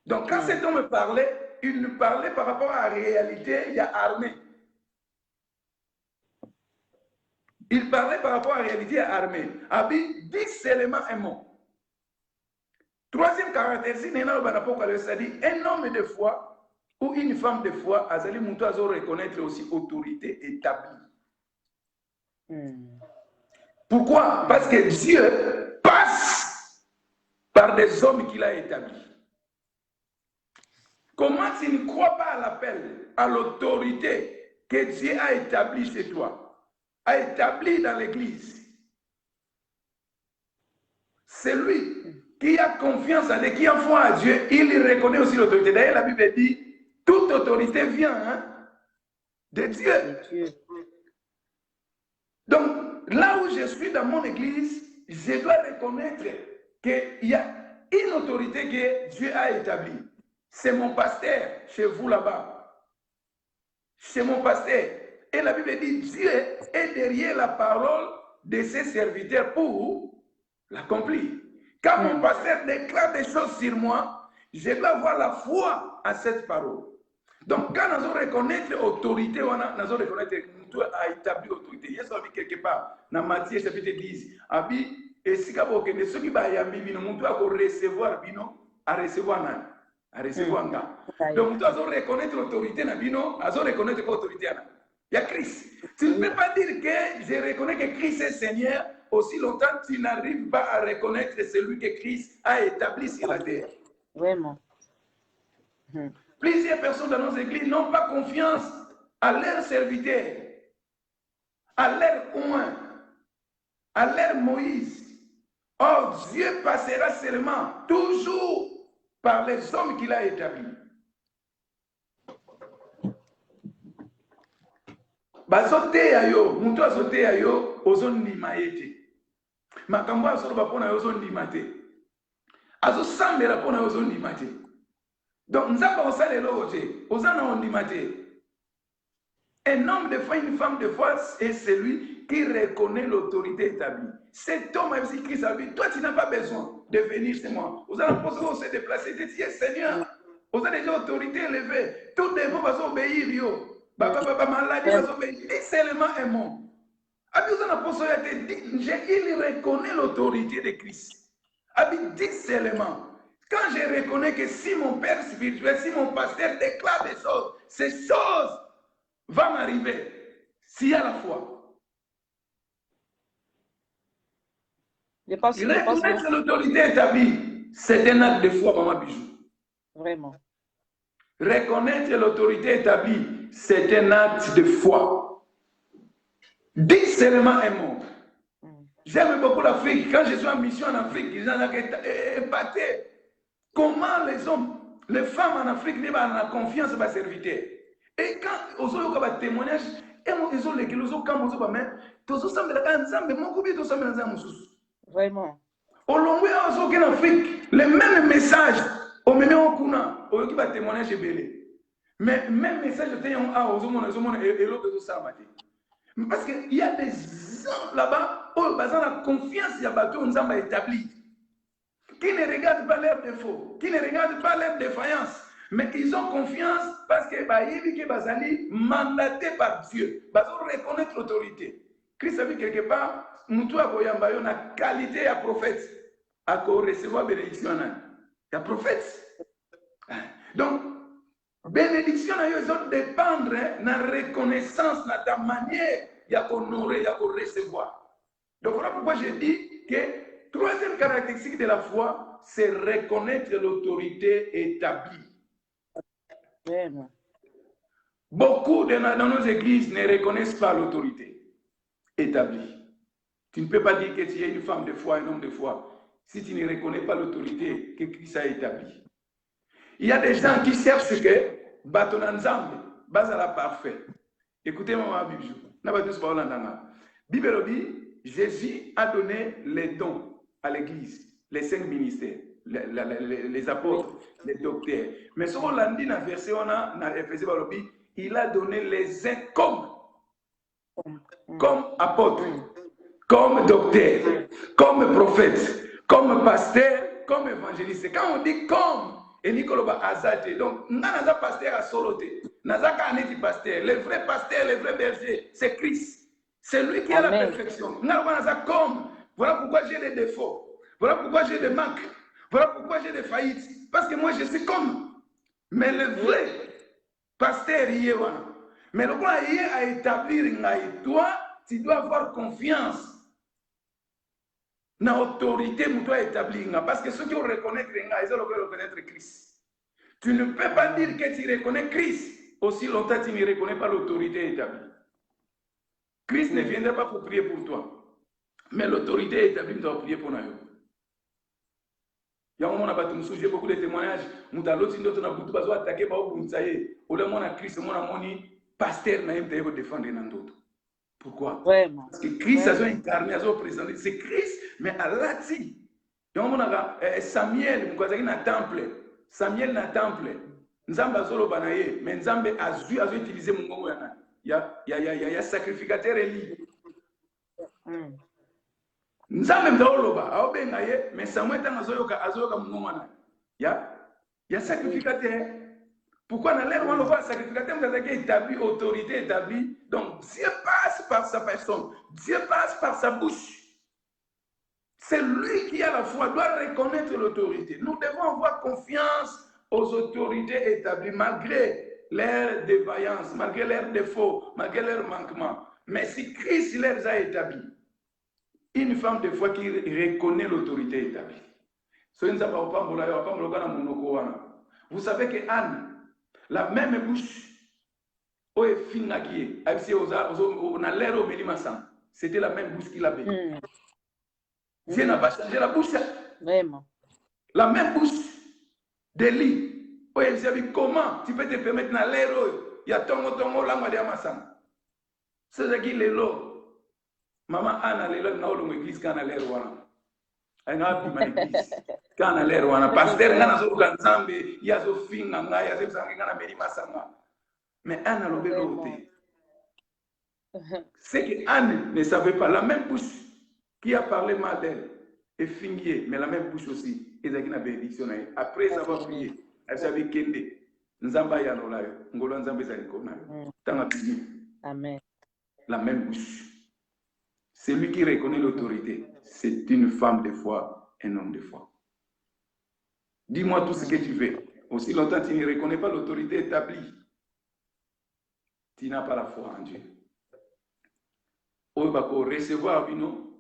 Donc quand cet homme parlait, il nous parlait par rapport à la réalité, il y a armée. Il parlait par rapport à la réalité armée. Abi, 10 éléments un mot. Troisième caractéristique, c'est-à-dire un homme de foi ou une femme de foi, Azali Moutou a reconnaître aussi autorité établie. Pourquoi? Parce que Dieu passe par des hommes qu'il a établis. Comment tu ne crois pas à l'appel, à l'autorité que Dieu a établie chez toi, a établie dans l'Église? C'est lui qui a confiance en Dieu, qui a foi à Dieu, il reconnaît aussi l'autorité. D'ailleurs, la Bible dit, toute autorité vient de Dieu. Donc, là où je suis dans mon Église, je dois reconnaître qu'il y a une autorité que Dieu a établie. C'est mon pasteur chez vous là-bas. C'est mon pasteur. Et la Bible dit, Dieu est derrière la parole de ses serviteurs pour l'accomplir. Quand mon pasteur déclare des choses sur moi, je dois avoir la foi à cette parole. Donc, quand nous reconnaître l'autorité, nous reconnaître que nous avons établi l'autorité. Il y a ça quelque part, dans Matthieu chapitre 10. Abi, et si vous avez ceux qui vont recevoir, à recevoir. À recevoir. Donc, nous devons reconnaître l'autorité, nous devons reconnaître l'autorité. Il y a Christ. Tu ne peux pas dire que je reconnais que Christ est Seigneur aussi longtemps que tu n'arrives pas à reconnaître celui que Christ a établi sur la terre. Vraiment. Plusieurs personnes dans nos églises n'ont pas confiance à leurs serviteurs, à leur oint, à leur Moïse. Or, Dieu passera seulement, toujours, par les hommes qu'il a établis. Bazoteya yo, mutu azoteya yo, ozondima ete. Makambo azoloba pona yo ozondima te. Azosambela pona yo ozondima te. Donc, nous avons osé le loger. Osana ondima te. Un homme de foi, une femme de foi, c'est celui qui reconnaît l'autorité établie. Cet homme, même si Christ a dit, toi, tu n'as pas besoin de venir chez moi. Vous allez se déplacer, tu dis, Seigneur, vous avez déjà autorité élevée. Tout le monde va obéir, yo. Maladie va obéir. Dis seulement un mot. Il reconnaît l'autorité de Christ. Dis seulement. Quand je reconnais que si mon père spirituel, si mon pasteur déclare des choses, ces choses vont m'arriver s'il y a la foi. Reconnaître l'autorité établie, c'est un acte de foi, maman Bijou. Vraiment. Reconnaître l'autorité établie, c'est un acte de foi. Dis seulement un mot. J'aime beaucoup l'Afrique. Quand je suis en mission en Afrique, ils ont épaté. Comment les hommes, les femmes en Afrique n'ont pas confiance dans la serviteur. Et quand ils ont un témoignage, ils ont les gens quand ils ont même, tous ensemble la canzambe, mon couple tous ensemble dans un Vraiment. Au long en Afrique, les mêmes messages, au même moment où on a témoignage belé. Mais même message de témoignage aux hommes et l'autre de ça parce qu'il y a des gens là-bas où ils ont la confiance, il y a bateau on a établi. Qui ne regardent pas leurs défauts, qui ne regardent pas leurs défaillances, mais ils ont confiance parce que Bazali mandaté par Dieu. Ils reconnaître l'autorité. Christ a vu quelque part, nous avons la qualité à prophète, à recevoir bénédiction. Il y a prophète. Donc, bénédiction doit dépendre de la reconnaissance, de ta manière d'honorer, de recevoir. Donc, voilà pourquoi je dis que troisième caractéristique de la foi, c'est reconnaître l'autorité établie. Vraiment. Beaucoup dans nos églises ne reconnaissent pas l'autorité établie. Tu ne peux pas dire que tu es une femme de foi, un homme de foi, si tu ne reconnais pas l'autorité que Christ a établie. Il y a des gens qui cherchent que Batonanzambe, Bazala parfait. Écoutez-moi, Bible dit, Jésus a donné les dons à l'église, les 5 ministères, les apôtres, les docteurs. Mais ce qu'on l'a dit dans le verset, il a donné les uns comme comme apôtre, comme docteur, comme prophète, comme pasteur, comme évangéliste. Quand on dit comme, et Nicolas Azate, donc, nous avons pasteur à Soloté, nous avons pasteur. Le vrai pasteur, le vrai berger, c'est Christ. C'est lui qui a la perfection. Nous avons comme. Voilà pourquoi j'ai des défauts. Voilà pourquoi j'ai des manques. Voilà pourquoi j'ai des faillites. Parce que moi, je suis comme. Mais le vrai pasteur, il est là. Mais le point est à établir, toi, tu dois avoir confiance dans l'autorité que tu dois établir. Parce que ceux qui reconnaissent, ils doivent reconnaître Christ. Tu ne peux pas dire que tu reconnais Christ aussi longtemps que tu ne reconnais pas l'autorité établie. Christ ne viendra pas pour prier pour toi. Mais l'autorité établie doit prier pour nous. Il y a un moment où j'ai beaucoup de témoignages. Nous avons attaqué par Christ, pasteur n'a pas défendre d'autres. Pourquoi? Vraiment. Parce que Christ a incarné, a présenté. C'est Christ, mais à l'ati. Il y a un moment Samuel, dans temple. Samuel dans temple. Nzambe azolo banaye, mais Nzambe a utilisé mon gomo yana. Il y a sacrificateur Eli. Nzambe mdaoloba, aobenga ye, mais Samuel tanga azoyoka mon gomo yana. Il y a sacrificateur. Pourquoi dans l'air, on le voit, sacrificateur, vous avez établi, autorité établie. Donc, Dieu passe par sa personne. Dieu passe par sa bouche. C'est lui qui, à la fois, doit reconnaître l'autorité. Nous devons avoir confiance aux autorités établies, malgré leurs défaillances, malgré leurs défauts, malgré leurs manquements. Mais si Christ les a établis, une femme, des fois, qui reconnaît l'autorité établie. Vous savez que Anne, la même bouche, c'était la même bouche qu'il avait. Dieu n'a pas changé la bouche. Vraiment. La même bouche d'Élie. Comment tu peux te permettre dans l'air? Il y a tongo la moitié amassam. C'est ce qu'il est là. Maman Anna, elle est là dans l'église quand elle est là. Elle a appris ma église. Quand elle est là, pasteur, elle a dit il y a des filles, il y a des gens qui ont mais Anne a levé l'autorité. C'est que Anne ne savait pas. La même bouche qui a parlé mal d'elle est finie, mais la même bouche aussi. Après avoir prié, elle savait qu'elle est. Nzamba yanolayo, ngolo nzambe zalikonayo. Amen. La même bouche. Celui qui reconnaît l'autorité, c'est une femme de foi, un homme de foi. Dis-moi tout ce que tu veux. Aussi longtemps que tu ne reconnais pas l'autorité établie, tu n'as pas la foi en Dieu. Au bako recevoir bino,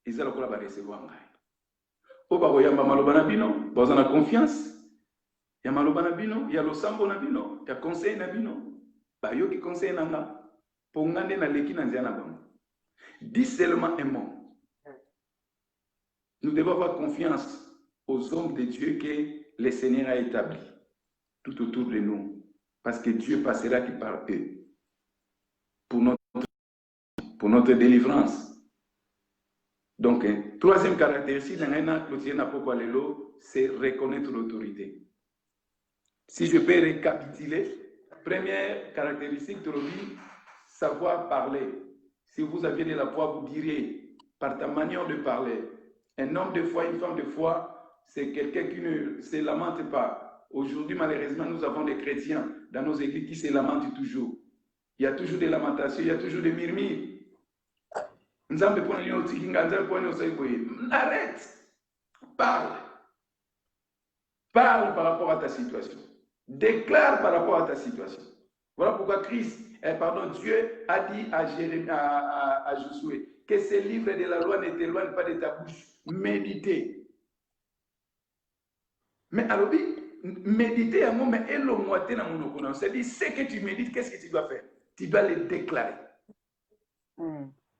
ils allaient recevoir en Dieu. Au bako yamba malobana bino, bazana confiance. Ya malobana bino, ya losambo na bino, ya conseil na bino, ba yo ki conseil na nga, pongande na leki na nzia na bango. Dis seulement un mot. Nous devons avoir confiance aux hommes de Dieu que le Seigneur a établis tout autour de nous. Parce que Dieu passera qui par eux pour notre délivrance. Donc, troisième caractéristique, c'est reconnaître l'autorité. Si je peux récapituler, première caractéristique, savoir parler. Si vous aviez de la voix, vous diriez, par ta manière de parler, un homme de foi, une femme de foi, c'est quelqu'un qui ne se lamente pas. Aujourd'hui, malheureusement, nous avons des chrétiens dans nos églises qui se lamentent toujours. Il y a toujours des lamentations, il y a toujours des murmures. Arrête. Parle. Parle par rapport à ta situation. Déclare par rapport à ta situation. Voilà pourquoi Dieu a dit à Josué que ces livres de la loi ne t'éloignent pas de ta bouche. Méditez. Mais alors, méditer à moi, mais c'est-à-dire, ce que tu médites, qu'est-ce que tu dois faire? Tu dois le déclarer.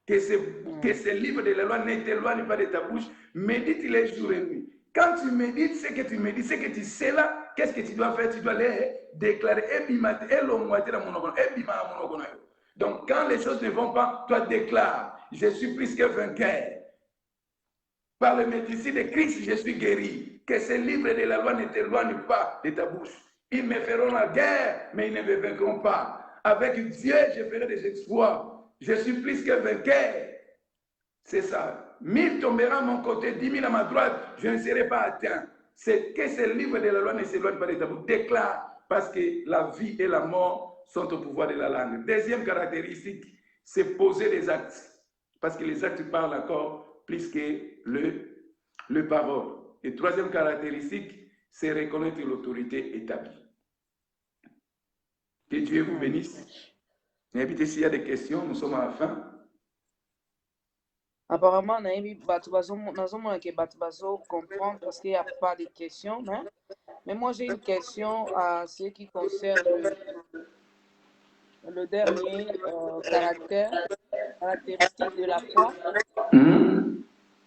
Que ces livres de la loi ne t'éloignent pas de ta bouche. Médite les jours et nuits. Quand tu médites, ce que tu médites, ce que tu sais là, qu'est-ce que tu dois faire? Tu dois les déclarer. Donc, quand les choses ne vont pas, toi déclare, je suis plus que vainqueur. Par le médecine de Christ, je suis guéri. Que ces livres de la loi ne t'éloignent pas de ta bouche. Ils me feront la guerre, mais ils ne me vaincront pas. avec Dieu, je ferai des exploits. Je suis plus que vainqueur. C'est ça. 1000 tomberont à mon côté, 10 000 à ma droite, je ne serai pas atteint. C'est que ce livre de la loi ne s'éloigne pas des tabous. Déclare, parce que la vie et la mort sont au pouvoir de la langue. Deuxième caractéristique, c'est poser les actes. Parce que les actes parlent encore plus que le parole. Et troisième caractéristique, c'est reconnaître l'autorité établie. Que Dieu vous bénisse. N'hésitez s'il y a des questions, nous sommes à la fin. Apparemment, nous avons comprendre parce qu'il n'y a pas de questions. Hein? Mais moi, j'ai une question à ce qui concerne le dernier caractéristique de la foi.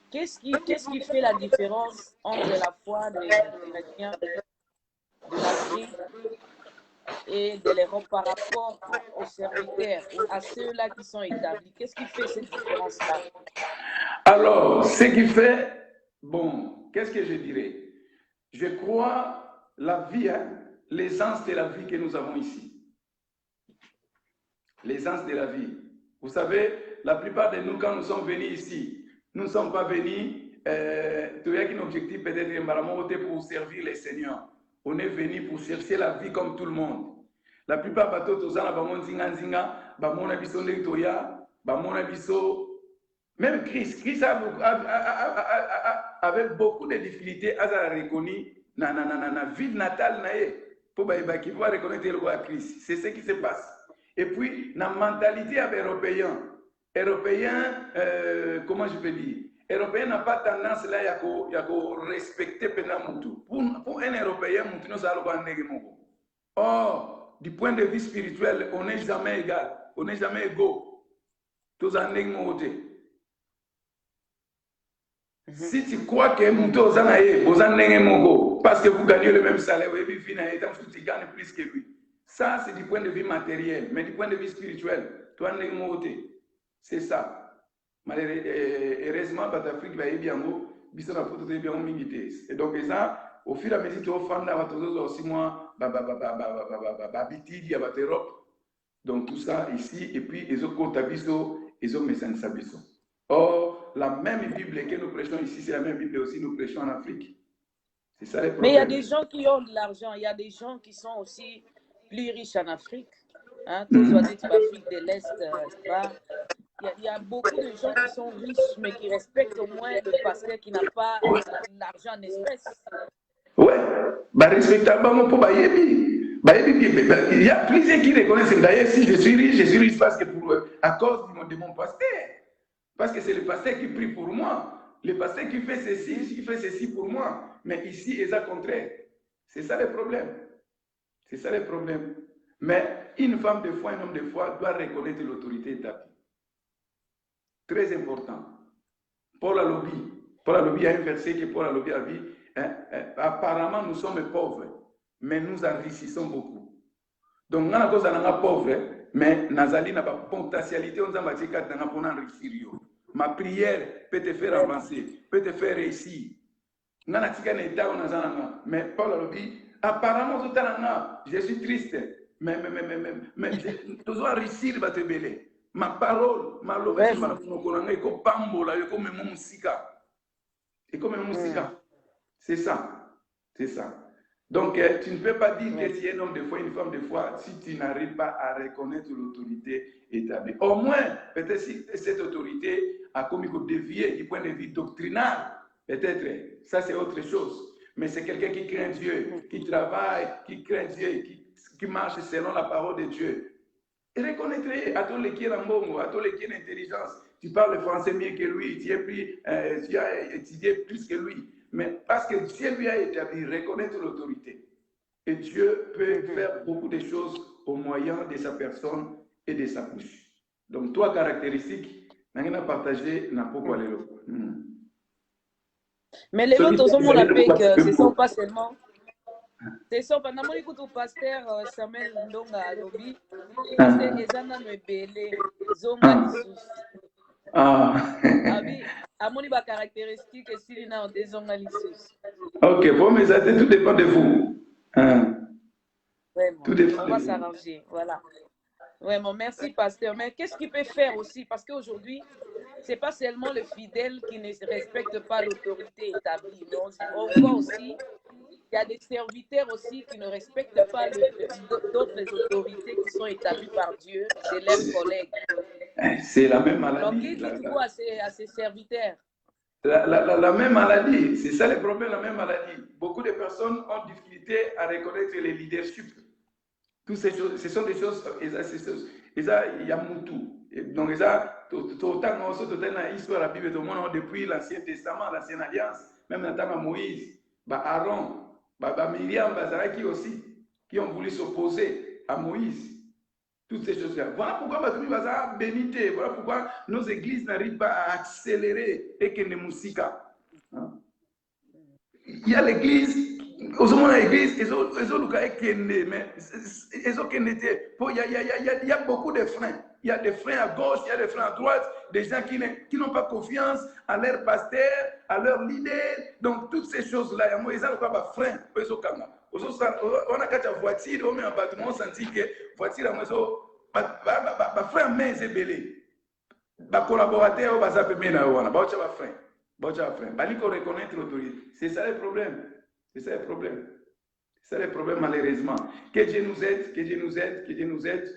Qu'est-ce qui fait la différence entre la foi des chrétiens de l'Afrique et de l'Europe par rapport aux serviteurs, à ceux-là qui sont établis? Qu'est-ce qui fait cette différence-là? Alors, ce qui fait, bon, qu'est-ce que je dirais? Je crois la vie, hein, l'essence de la vie que nous avons ici. L'essence de la vie. Vous savez, la plupart de nous, quand nous sommes venus ici, nous ne sommes pas venus, tu as un objectif peut-être pour servir les seigneurs. On est venu pour chercher la vie comme tout le monde. La plupart de nous, même Christ avait beaucoup de difficultés à reconnaître la ville natale pour reconnaître le roi Christ. C'est ce qui se passe. Et puis, la mentalité européenne, comment je peux dire, Européen n'a pas tendance là à respecter Penamoutou. Pour un Européen, nous allons. Or, du point de vue spirituel, on n'est jamais égal, on n'est jamais égaux. Tous en côté. Si tu crois que Moutou parce que vous gagnez le même salaire, tu gagnes plus que lui. Ça, c'est du point de vue matériel, mais du point de vue spirituel, toi, c'est ça. Heureusement, l'Afrique va bien, et donc, ça, au fur et à mesure que tu as aussi moi, donc tout ça ici, et puis ils ont Sabiso. Or, la même Bible que nous prêchons ici, c'est la même Bible aussi nous prêchons en Afrique. C'est ça le problème. Mais il y a des gens qui ont de l'argent, il y a des gens qui sont aussi plus riches en Afrique. Hein? Tous l'Afrique de l'Est, il y a beaucoup de gens qui sont riches, mais qui respectent au moins le pasteur qui n'a pas l'argent en espèces. Oui, respectablement pour Bayebi. Il y a plusieurs qui reconnaissent. D'ailleurs, si je suis riche parce que à cause de mon pasteur. Parce que c'est le pasteur qui prie pour moi. Le pasteur qui fait ceci pour moi. Mais ici, c'est le contraire. C'est ça le problème. C'est ça le problème. Mais une femme de foi, un homme de foi doit reconnaître l'autorité établie. Très important. Paul Alobi a un verset que Paul Alobi a dit. Apparemment, nous sommes pauvres, mais nous enrichissons beaucoup. Donc, nous sommes pauvres, mais nous avons une potentialité, nous avons pour enrichir. Ma prière peut te faire avancer, peut te faire réussir. Mais Paul Alobi, apparemment, je suis triste, mais je dois réussir à te béler. Ma parole, ma love, c'est ça. C'est ça. Donc, tu ne peux pas dire que tu es un homme de foi, une femme de foi, si tu n'arrives pas à reconnaître l'autorité établie. Au moins, peut-être si cette autorité a commis dévié du point de vue doctrinal, peut-être, ça c'est autre chose. Mais c'est quelqu'un qui craint Dieu, qui travaille, qui craint Dieu, qui marche selon la parole de Dieu. Et reconnaître à tous les qui ont bon, à tous les qui ont l'intelligence. Tu parles français mieux que lui, tu as étudié plus que lui. Mais parce que Dieu lui a établi, reconnaître l'autorité. Et Dieu peut faire beaucoup de choses au moyen de sa personne et de sa bouche. Donc, trois caractéristiques, nous avons partagé dans pourquoi les autres. Mais les autres, on a fait que ce ne sont pas seulement. C'est ça, pendant que j'écoute au pasteur Samuel Ndonga Alobi, parce que les gens me belé, zonga lissus. Oui, à mon niveau caractéristique, c'est une des zonga lissus. Ok, bon, mais ça tout dépend de vous. Vraiment, tout dépend. On va s'arranger, voilà. Vraiment, merci, pasteur. Mais qu'est-ce qu'il peut faire aussi? Parce qu'aujourd'hui, ce n'est pas seulement le fidèle qui ne respecte pas l'autorité établie, mais on voit aussi, il y a des serviteurs aussi qui ne respectent pas d'autres autorités qui sont établies par Dieu, de leurs collègues. C'est la même Alors, maladie. qu'est-ce que tu vois à ces serviteurs? La même maladie, c'est ça le problème, la même maladie. Beaucoup de personnes ont difficulté à reconnaître les leaderships. Toutes ces choses, ce sont des choses, il y a Moutou. Donc, depuis l'Ancien Testament, l'Ancienne Alliance, même dans le temps de Moïse, Aaron, Myriam, Bazaraki aussi, qui ont voulu s'opposer à Moïse. Toutes ces choses-là. Voilà pourquoi Batumi Baza bénité. Voilà pourquoi nos églises n'arrivent pas à accélérer et que les musiques. Il y a l'église, au moment de l'église, ils ont il y a beaucoup de freins. Il y a des freins à gauche, il y a des freins à droite, des gens qui n'ont pas confiance à leur pasteur, à leur leader. Donc, toutes ces choses-là, il y a des freins. On a une voiture, on a un bâtiment, on sentit que la voiture, frein, mais c'est belé. Les collaborateurs, ils ont frein. Il faut reconnaître l'autorité. C'est ça le problème. C'est ça le problème. C'est ça le problème, malheureusement. Que Dieu nous aide, que Dieu nous aide, que Dieu nous aide.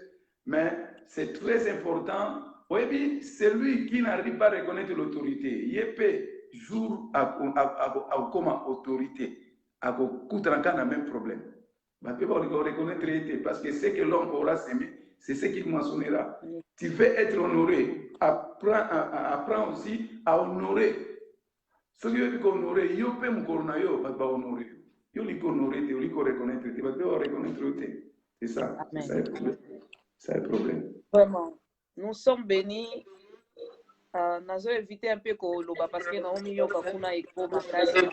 Mais c'est très important. Oui, c'est lui qui n'arrive pas à reconnaître l'autorité. Il peut jour comme autorité. À le même problème. Il peut reconnaître parce que ce que l'homme aura semé, c'est ce qu'il mentionnera. Tu veux être honoré. Apprends aussi à honorer. Ce qui veut dire honorer, il peut honorer, il peut honorer, il peut reconnaître, il peut reconnaître. C'est ça, c'est ça le problème. C'est le problème. Vraiment, nous sommes bénis. Nous avons évité un peu Koloba parce que nous avons mis au Kakuna et Koba Kasi.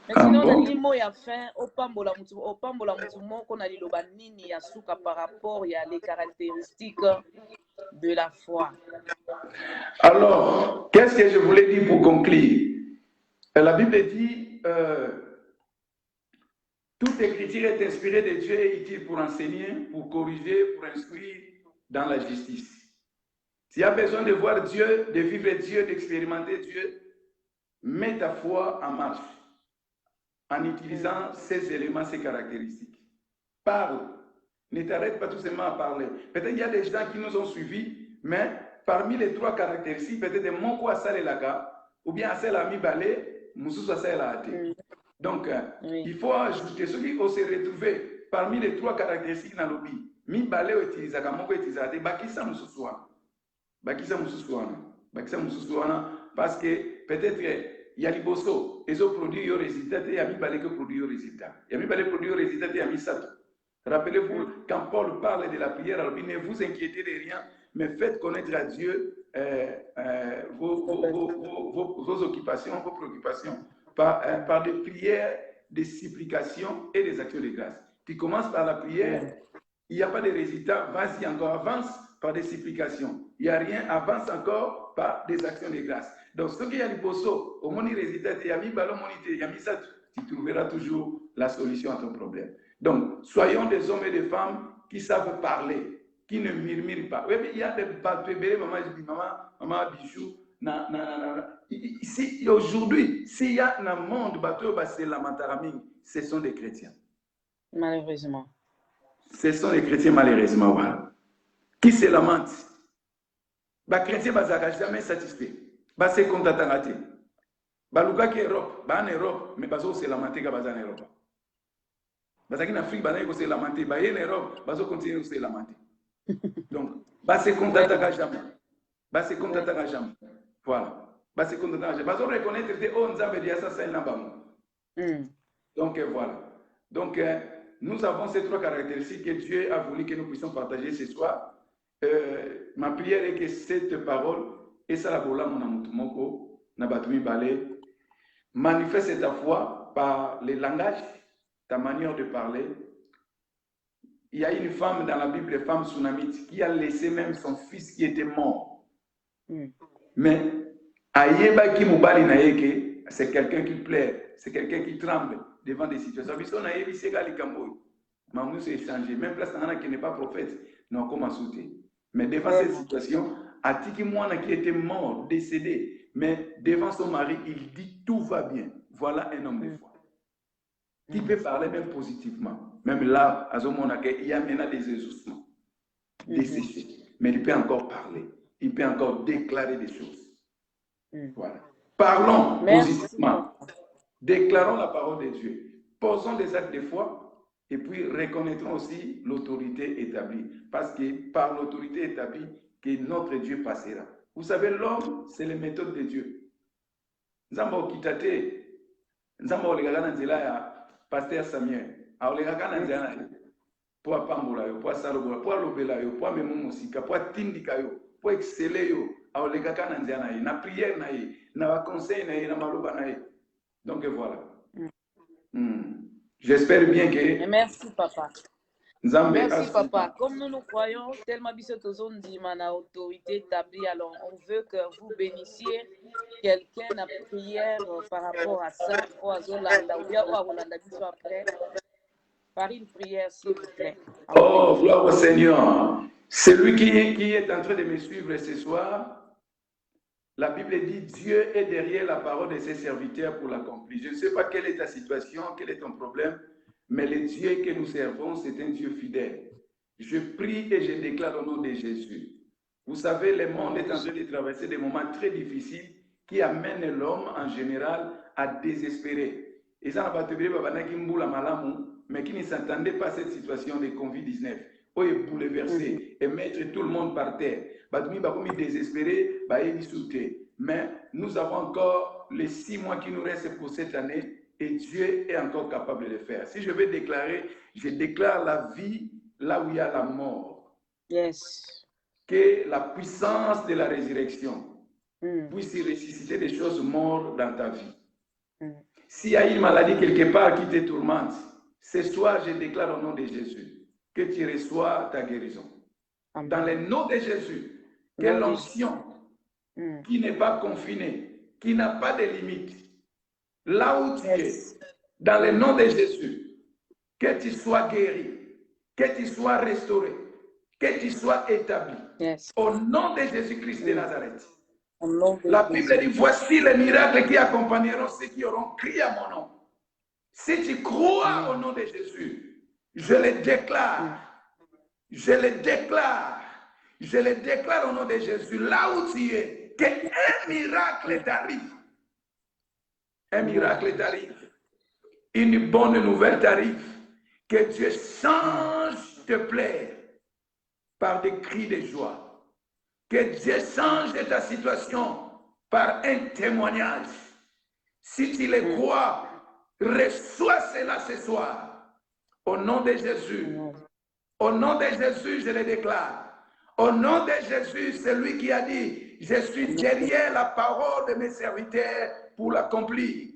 Mais sinon, on a dit mot à fin, au Pambola Moutoumon, qu'on a dit Loba Nini Yasuka par rapport à les caractéristiques de la foi. Alors, qu'est-ce que je voulais dire pour conclure? La Bible dit toute écriture est inspirée de Dieu et utile pour enseigner, pour corriger, pour instruire dans la justice. S'il y a besoin de voir Dieu, de vivre Dieu, d'expérimenter Dieu, mets ta foi en marche en utilisant ces éléments, ces caractéristiques. Parle. Ne t'arrête pas tout simplement à parler. Peut-être qu'il y a des gens qui nous ont suivis, mais parmi les trois caractéristiques, peut-être mon quoi ça les laga, ou bien ça la mi balé, moussou ça la hâte. Donc, il faut ajouter celui qui se retrouver parmi les trois caractéristiques dans le lobby. Mi balé ou utilisé, mon quoi utilisé, bakisa moussou soin. Bakisa Moussouana, parce que peut-être il y a les bossos, ils ont produit un résultat, et il y a mis balé que produit un résultat. Il y a mis balé produit un résultat, et il y a mis ça. Rappelez-vous, quand Paul parle de la prière, alors ne vous inquiétez de rien, mais faites connaître à Dieu vos occupations, vos préoccupations, par des prières, des supplications et des actions de grâce. Tu commences par la prière, il n'y a pas de résultat, vas-y encore, avance par des supplications. Il n'y a rien, avance encore par des actions de grâce. Donc, ce qu'il y a du posso, au moins, il résultat, il y a mis ballon monité, il y a mis ça, tu trouveras toujours la solution à ton problème. Donc, soyons des hommes et des femmes qui savent parler, qui ne murmurent pas. Oui, mais il y a des bébés, maman, bichou, aujourd'hui, s'il y a un monde, c'est la mataraming, ce sont des chrétiens. Malheureusement. Ce sont les chrétiens, malheureusement, voilà. Qui se lamentent. Les chrétiens ne sont jamais satisfaits. Ils sont contents. Ils sont en Europe, mais ils se lamentent en Europe. Ils sont en Afrique, ils se lamentent. Ils sont en Europe, ils continuent à se lamenter. Donc, ils se contentent jamais. Ils se contentent jamais. Voilà. Ils se contentent jamais. Ils se reconnaître que on a dit ça, c'est un. Donc, voilà. Donc, nous avons ces trois caractéristiques que Dieu a voulu que nous puissions partager ce soir. Ma prière est que cette parole, et ça la bola mon amutumoko, nabatumi balé, manifeste ta foi par les langages, ta manière de parler. Il y a une femme dans la Bible, la femme Sunamite, qui a laissé même son fils qui était mort. Mais Ayeba qui moubali naeke, c'est quelqu'un qui pleure, c'est quelqu'un qui tremble devant des situations. Maman s'est échangé. Même place qui n'est pas prophète, non, comment sauter. Mais devant cette situation, Atiki Moana qui était mort, décédé, mais devant son mari, il dit tout va bien. Voilà un homme de foi. Qui peut parler même positivement. Même là, à ce moment-là, il y a maintenant des exaucements, des essais. Mais il peut encore parler. Il peut encore déclarer des choses. Voilà. Parlons positivement. Déclarons la parole de Dieu. Posons des actes de foi. Et puis reconnaîtrons aussi l'autorité établie. Parce que par l'autorité établie, que notre Dieu passera. Vous savez, l'homme, c'est les méthodes de Dieu. Nzambo kitate, nzambo olegaka nzela ya pasteur Samuel. Olegaka nzela po apambola yo, po asalobola, po alobela yo, po amema musika, po atindika yo, po exceller yo. Olegaka nzela na ye, na prière na ye, na conseil na ye, na maloba na ye. Donc voilà. J'espère bien que... Merci, papa. Nzambe Merci, papa. Comme nous croyons, tellement Bissotozon dit, mana autorité établie, alors on veut que vous bénissiez quelqu'un à prière par rapport à ça, ou à Zolanda, ou bien à Rolanda, qui soit prêt, par une prière, s'il vous plaît. Oh, gloire au Seigneur. Celui qui est en train de me suivre ce soir, la Bible dit Dieu est derrière la parole de ses serviteurs pour l'accomplir. Je ne sais pas quelle est ta situation, quel est ton problème, mais le Dieu que nous servons, c'est un Dieu fidèle. Je prie et je déclare au nom de Jésus. Vous savez, le monde est en train de traverser des moments très difficiles qui amènent l'homme en général à désespérer. Et ça, mais qui ne s'entendait pas à cette situation de Covid-19. Où est bouleversé et mettre tout le monde par terre. Désespéré, mais nous avons encore les 6 mois qui nous restent pour cette année et Dieu est encore capable de le faire. Si je vais déclarer, je déclare la vie là où il y a la mort. Yes. Que la puissance de la résurrection puisse ressusciter des choses mortes dans ta vie. S'il y a une maladie quelque part qui te tourmente, ce soir, je déclare au nom de Jésus que tu reçois ta guérison. Amen. Dans le nom de Jésus, que l'onction qui n'est pas confinée, qui n'a pas de limite, là où tu es, dans le nom de Jésus, que tu sois guéri, que tu sois restauré, que tu sois établi. Au nom de Jésus-Christ de Nazareth. La Bible dit, voici les miracles qui accompagneront ceux qui auront crié à mon nom. Si tu crois au nom de Jésus, je le déclare, je le déclare, je le déclare au nom de Jésus, là où tu es, qu'un miracle t'arrive. Un miracle t'arrive. Une bonne nouvelle t'arrive. Que Dieu change de plaire par des cris de joie. Que Dieu change ta situation par un témoignage. Si tu le crois, reçois cela ce soir. Au nom de Jésus. Au nom de Jésus, je le déclare. Au nom de Jésus, celui qui a dit, je suis derrière la parole de mes serviteurs pour l'accomplir.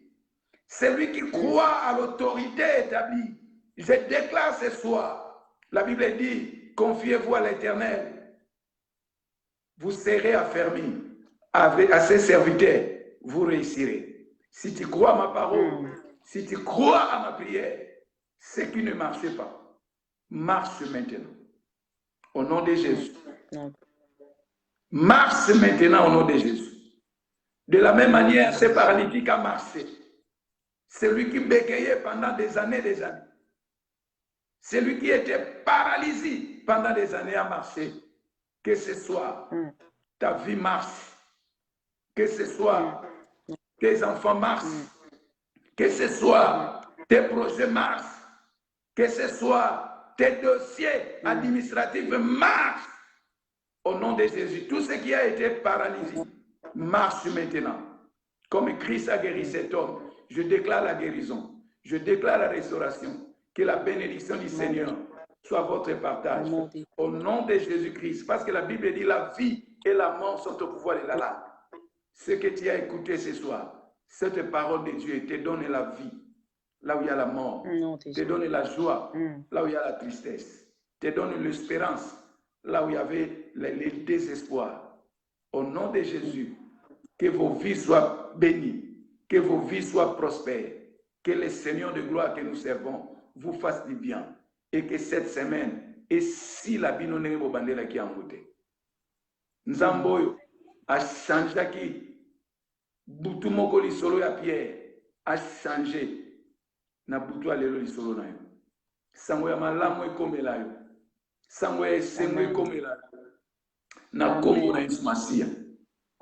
Celui qui croit à l'autorité établie, je déclare ce soir. La Bible dit, confiez-vous à l'Éternel. Vous serez affermis. À ses serviteurs, vous réussirez. Si tu crois à ma parole, si tu crois à ma prière, ce qui ne marche pas, marche maintenant. Au nom de Jésus. Marche maintenant au nom de Jésus. De la même manière, ce paralytique a marché. Celui qui bégayait pendant des années. Celui qui était paralysé pendant des années a marché. Que ce soit ta vie marche. Que ce soit tes enfants marchent. Que ce soit tes projets marchent. Que ce soit tes dossiers administratifs marchent. Au nom de Jésus, tout ce qui a été paralysé marche maintenant. Comme Christ a guéri cet homme, je déclare la guérison. Je déclare la restauration. Que la bénédiction du Seigneur soit votre partage. Au nom de Jésus-Christ. Parce que la Bible dit la vie et la mort sont au pouvoir de la langue. Ce que tu as écouté ce soir, cette parole de Dieu te donne la vie. Là où il y a la mort, te donne la joie, là où il y a la tristesse, te donne l'espérance, là où il y avait le désespoir. Au nom de Jésus, que vos vies soient bénies, que vos vies soient prospères, que le Seigneur de gloire que nous servons vous fasse du bien et que cette semaine, et si la bino n'est pas bandela qui a monté. Nzamboyo a changé qui butu moko li solo ya Pierre a changé na butu alelo li solo na yo. Sango ya malamu ekomela yo. Sango ya esengo ekomela yo. Na kombo na Yesu Masia.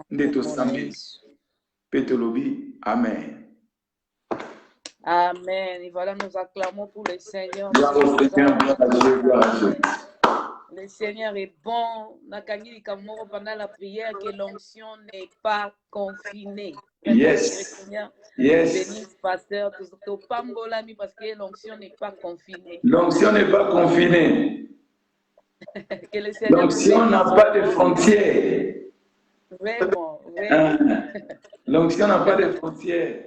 Ndeto sambi. Petolobi. Amen. Amen. Et voilà, nous acclamons pour le Seigneur. Le Seigneur est bon. Pendant la prière, que l'onction n'est pas confinée. Yes. Yes. Bénisse, pasteur, parce que l'onction n'est pas confinée. L'onction n'est pas confinée. L'onction n'a pas de frontières. Vraiment, vraiment. L'onction n'a pas de frontières.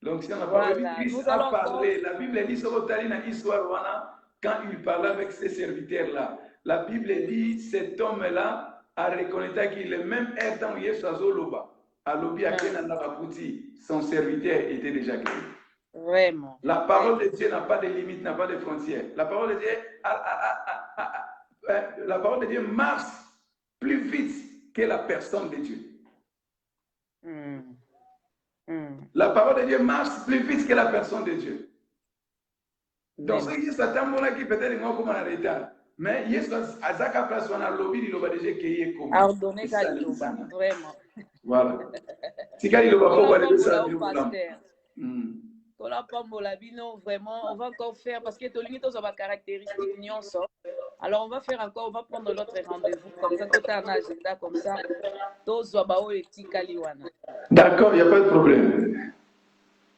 L'onction n'a pas de Christ a parlé. La Bible dit quand il parlait avec ses serviteurs-là. La Bible dit cet homme-là a reconnu qu'il est même temps où son serviteur était déjà créé. Vraiment. La parole de Dieu n'a pas de limite, n'a pas de frontières. La parole de Dieu marche plus vite que la personne de Dieu. La parole de Dieu marche plus vite que la personne de Dieu. Donc, ce qui s'attend qui peut-être comme un retard. Mais il y a place où on a lobby, il a déjà créé comme. Pardonnez, vraiment. Voilà. Si il va vraiment, on va encore faire parce que tu as des caractéristiques. Alors, on va faire encore, on va prendre l'autre rendez-vous. Comme ça, tu as un agenda comme ça. D'accord, il n'y a pas de problème.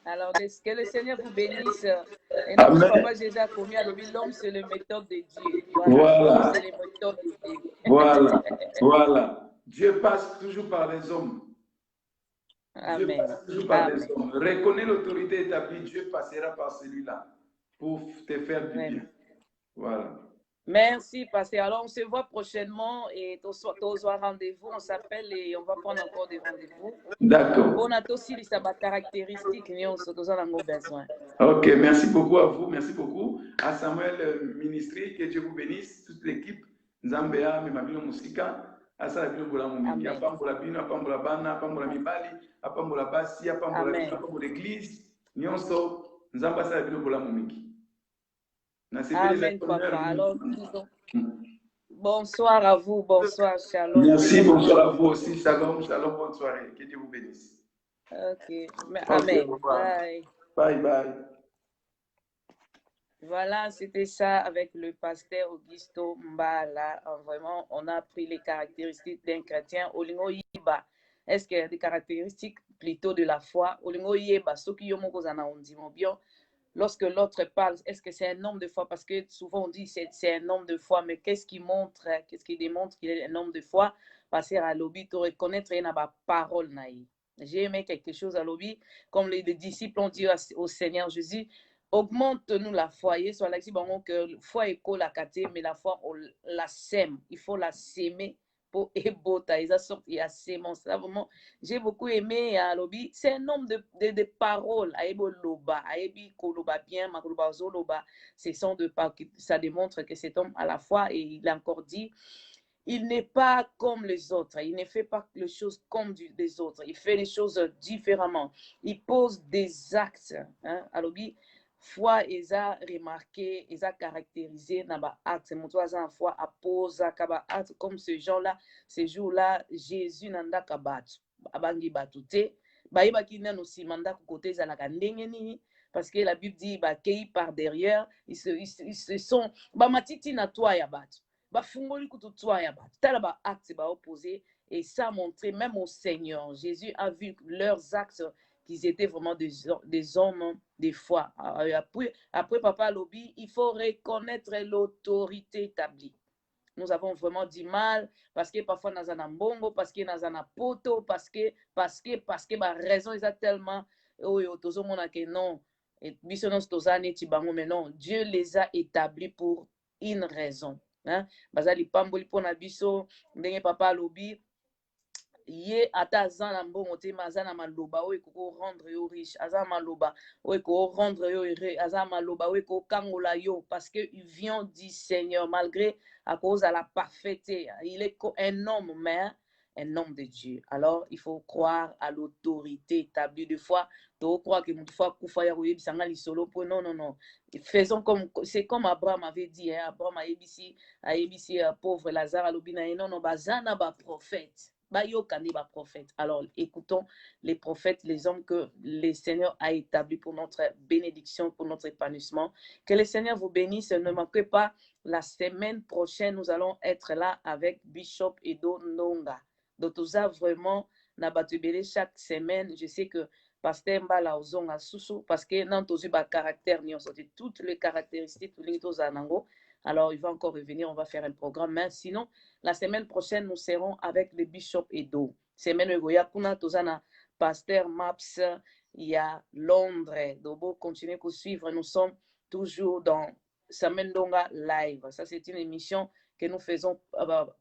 Alors, que le Seigneur vous bénisse. Et notre papa Jésus a commis à l'homme, c'est le méthode de Dieu. Voilà. C'est le méthode de Dieu. Voilà. Voilà. Dieu passe toujours par les hommes. Amen. Dieu passe toujours par les hommes. Reconnais l'autorité établie, Dieu passera par celui-là pour te faire du bien. Voilà. Merci, pasteur. Alors, on se voit prochainement et tu auras rendez-vous. On s'appelle et on va prendre encore des rendez-vous. D'accord. On a aussi les caractéristiques et on a besoin. Ok, merci beaucoup à vous. Merci beaucoup à Samuel Ministry. Que Dieu vous bénisse. Toute l'équipe. Nzambea, Mimabino Musika. Asala Bola Mumiki. Apambola Bino, Apambola Bana, Apambola Mibali, Apambola Basi, Apambola l'Église. Nyonso. Nzamba Asala Bola Mumiki. Amen, papa. Alors, bonsoir à vous, bonsoir, shalom. Merci, bonsoir à vous aussi, shalom, shalom, bonne soirée. Que Dieu vous bénisse. Ok, amen. Bye. Bye, bye. Voilà, c'était ça avec le pasteur Augusto Mbala. Vraiment, on a pris les caractéristiques d'un chrétien. Olingo Yiba. Est-ce qu'il y a des caractéristiques plutôt de la foi? Olingo Yiba, ce qui est bien. Lorsque l'autre parle, est-ce que c'est un homme de foi? Parce que souvent on dit c'est un homme de foi, mais qu'est-ce qui démontre qu'il est un homme de foi? Passer à l'objet, de reconnaître une parole naïve. J'ai aimé quelque chose à l'objet, comme les disciples ont dit au Seigneur Jésus, augmente-nous la foi. Soit là, que foi est colacatée, mais la foi, on la sème. Il faut la s'aimer. Pour ébota, ils sortent, il y a sémence. Vraiment, j'ai beaucoup aimé à lobby. C'est un homme de paroles. Aebo loba, aebi koloba bien, makoloba zoloba. Ce sont de paroles. Ça démontre que cet homme à la fois, et il a encore dit, il n'est pas comme les autres. Il ne fait pas les choses comme des autres. Il fait les choses différemment. Il pose des actes. Hein, à lobby. Foi, ils ont remarqué, ils ont caractérisé dans les actes. Mon toit, foi, a posé acte comme ce genre-là, ce jour-là, Jésus n'a pas kabat. Abangi batute. Baïba qui n'a aussi mandat côté za la kandengeni parce que la Bible dit bah kei par derrière, ils se sont bah matiti na toi ya bat. Bah fungoli kutu toi ya bat. Tala ba acte ba opposé et ça montrait même au Seigneur. Jésus a vu leurs actes qu'ils étaient vraiment des hommes de foi. Après Papa Lobby, il faut reconnaître l'autorité établie. Nous avons vraiment du mal parce que parfois nous avons un bongo, parce que nous avons un poto, parce que ma raison est tellement non. Mais non, Dieu les a établis pour une raison. Hein? Bazali pamboli pona biso, ndenge Papa Lobby. ye ata aza na mbongo te ma aza na maloba oyo ekoko rendre yo riche, aza maloba oyo ekoko rendre yo heureux, aza maloba oyo ekoko kangola yo parce que il vient du Seigneur malgré à cause de la parfaiteté. Il est un homme mais un homme de Dieu. Alors il faut croire à l'autorité établie de foi. Tu crois que mon foi koufa oui bisanga li solo pour non. Faisons comme c'est comme Abraham avait dit hein, Abraham a ABC pauvre Lazare à l'obina et non bazana ba prophète. Alors, écoutons les prophètes, les hommes que le Seigneur a établis pour notre bénédiction, pour notre épanouissement. Que le Seigneur vous bénisse. Ne manquez pas, la semaine prochaine, nous allons être là avec Bishop Edo Nonga. Donc, tout ça, vraiment, nabatubele chaque semaine. Je sais que Pasteur Mbala Ozonga Susu, parce que dans tous les caractères, nous avons toutes les caractéristiques, tous les anango. Alors, il va encore revenir, on va faire un programme. Mais sinon, la semaine prochaine, nous serons avec le Bishop Edo. Semaine Egoya, Kuna Tozana, Pasteur Maps, il y a Londres. Donc, continuez à suivre. Nous sommes toujours dans Semaine Donga Live. Ça, c'est une émission que nous faisons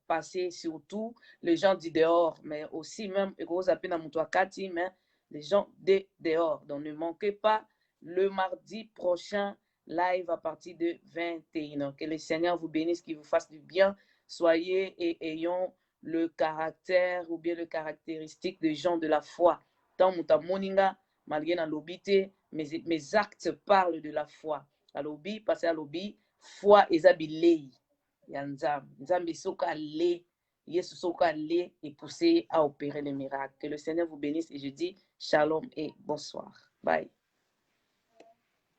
passer surtout les gens du dehors, mais aussi même, mais les gens de dehors. Donc, ne manquez pas le mardi prochain live à partir de 21h. Que le Seigneur vous bénisse, qu'il vous fasse du bien. Soyez et ayons le caractère ou bien le caractéristique des gens de la foi. Tant moninga, malgré na lobité, mes actes parlent de la foi. À lobby, passer à lobby, foi esabilei. Nzambe soka le, Yesu soka le et pousser à opérer les miracles. Que le Seigneur vous bénisse et je dis shalom et bonsoir. Bye.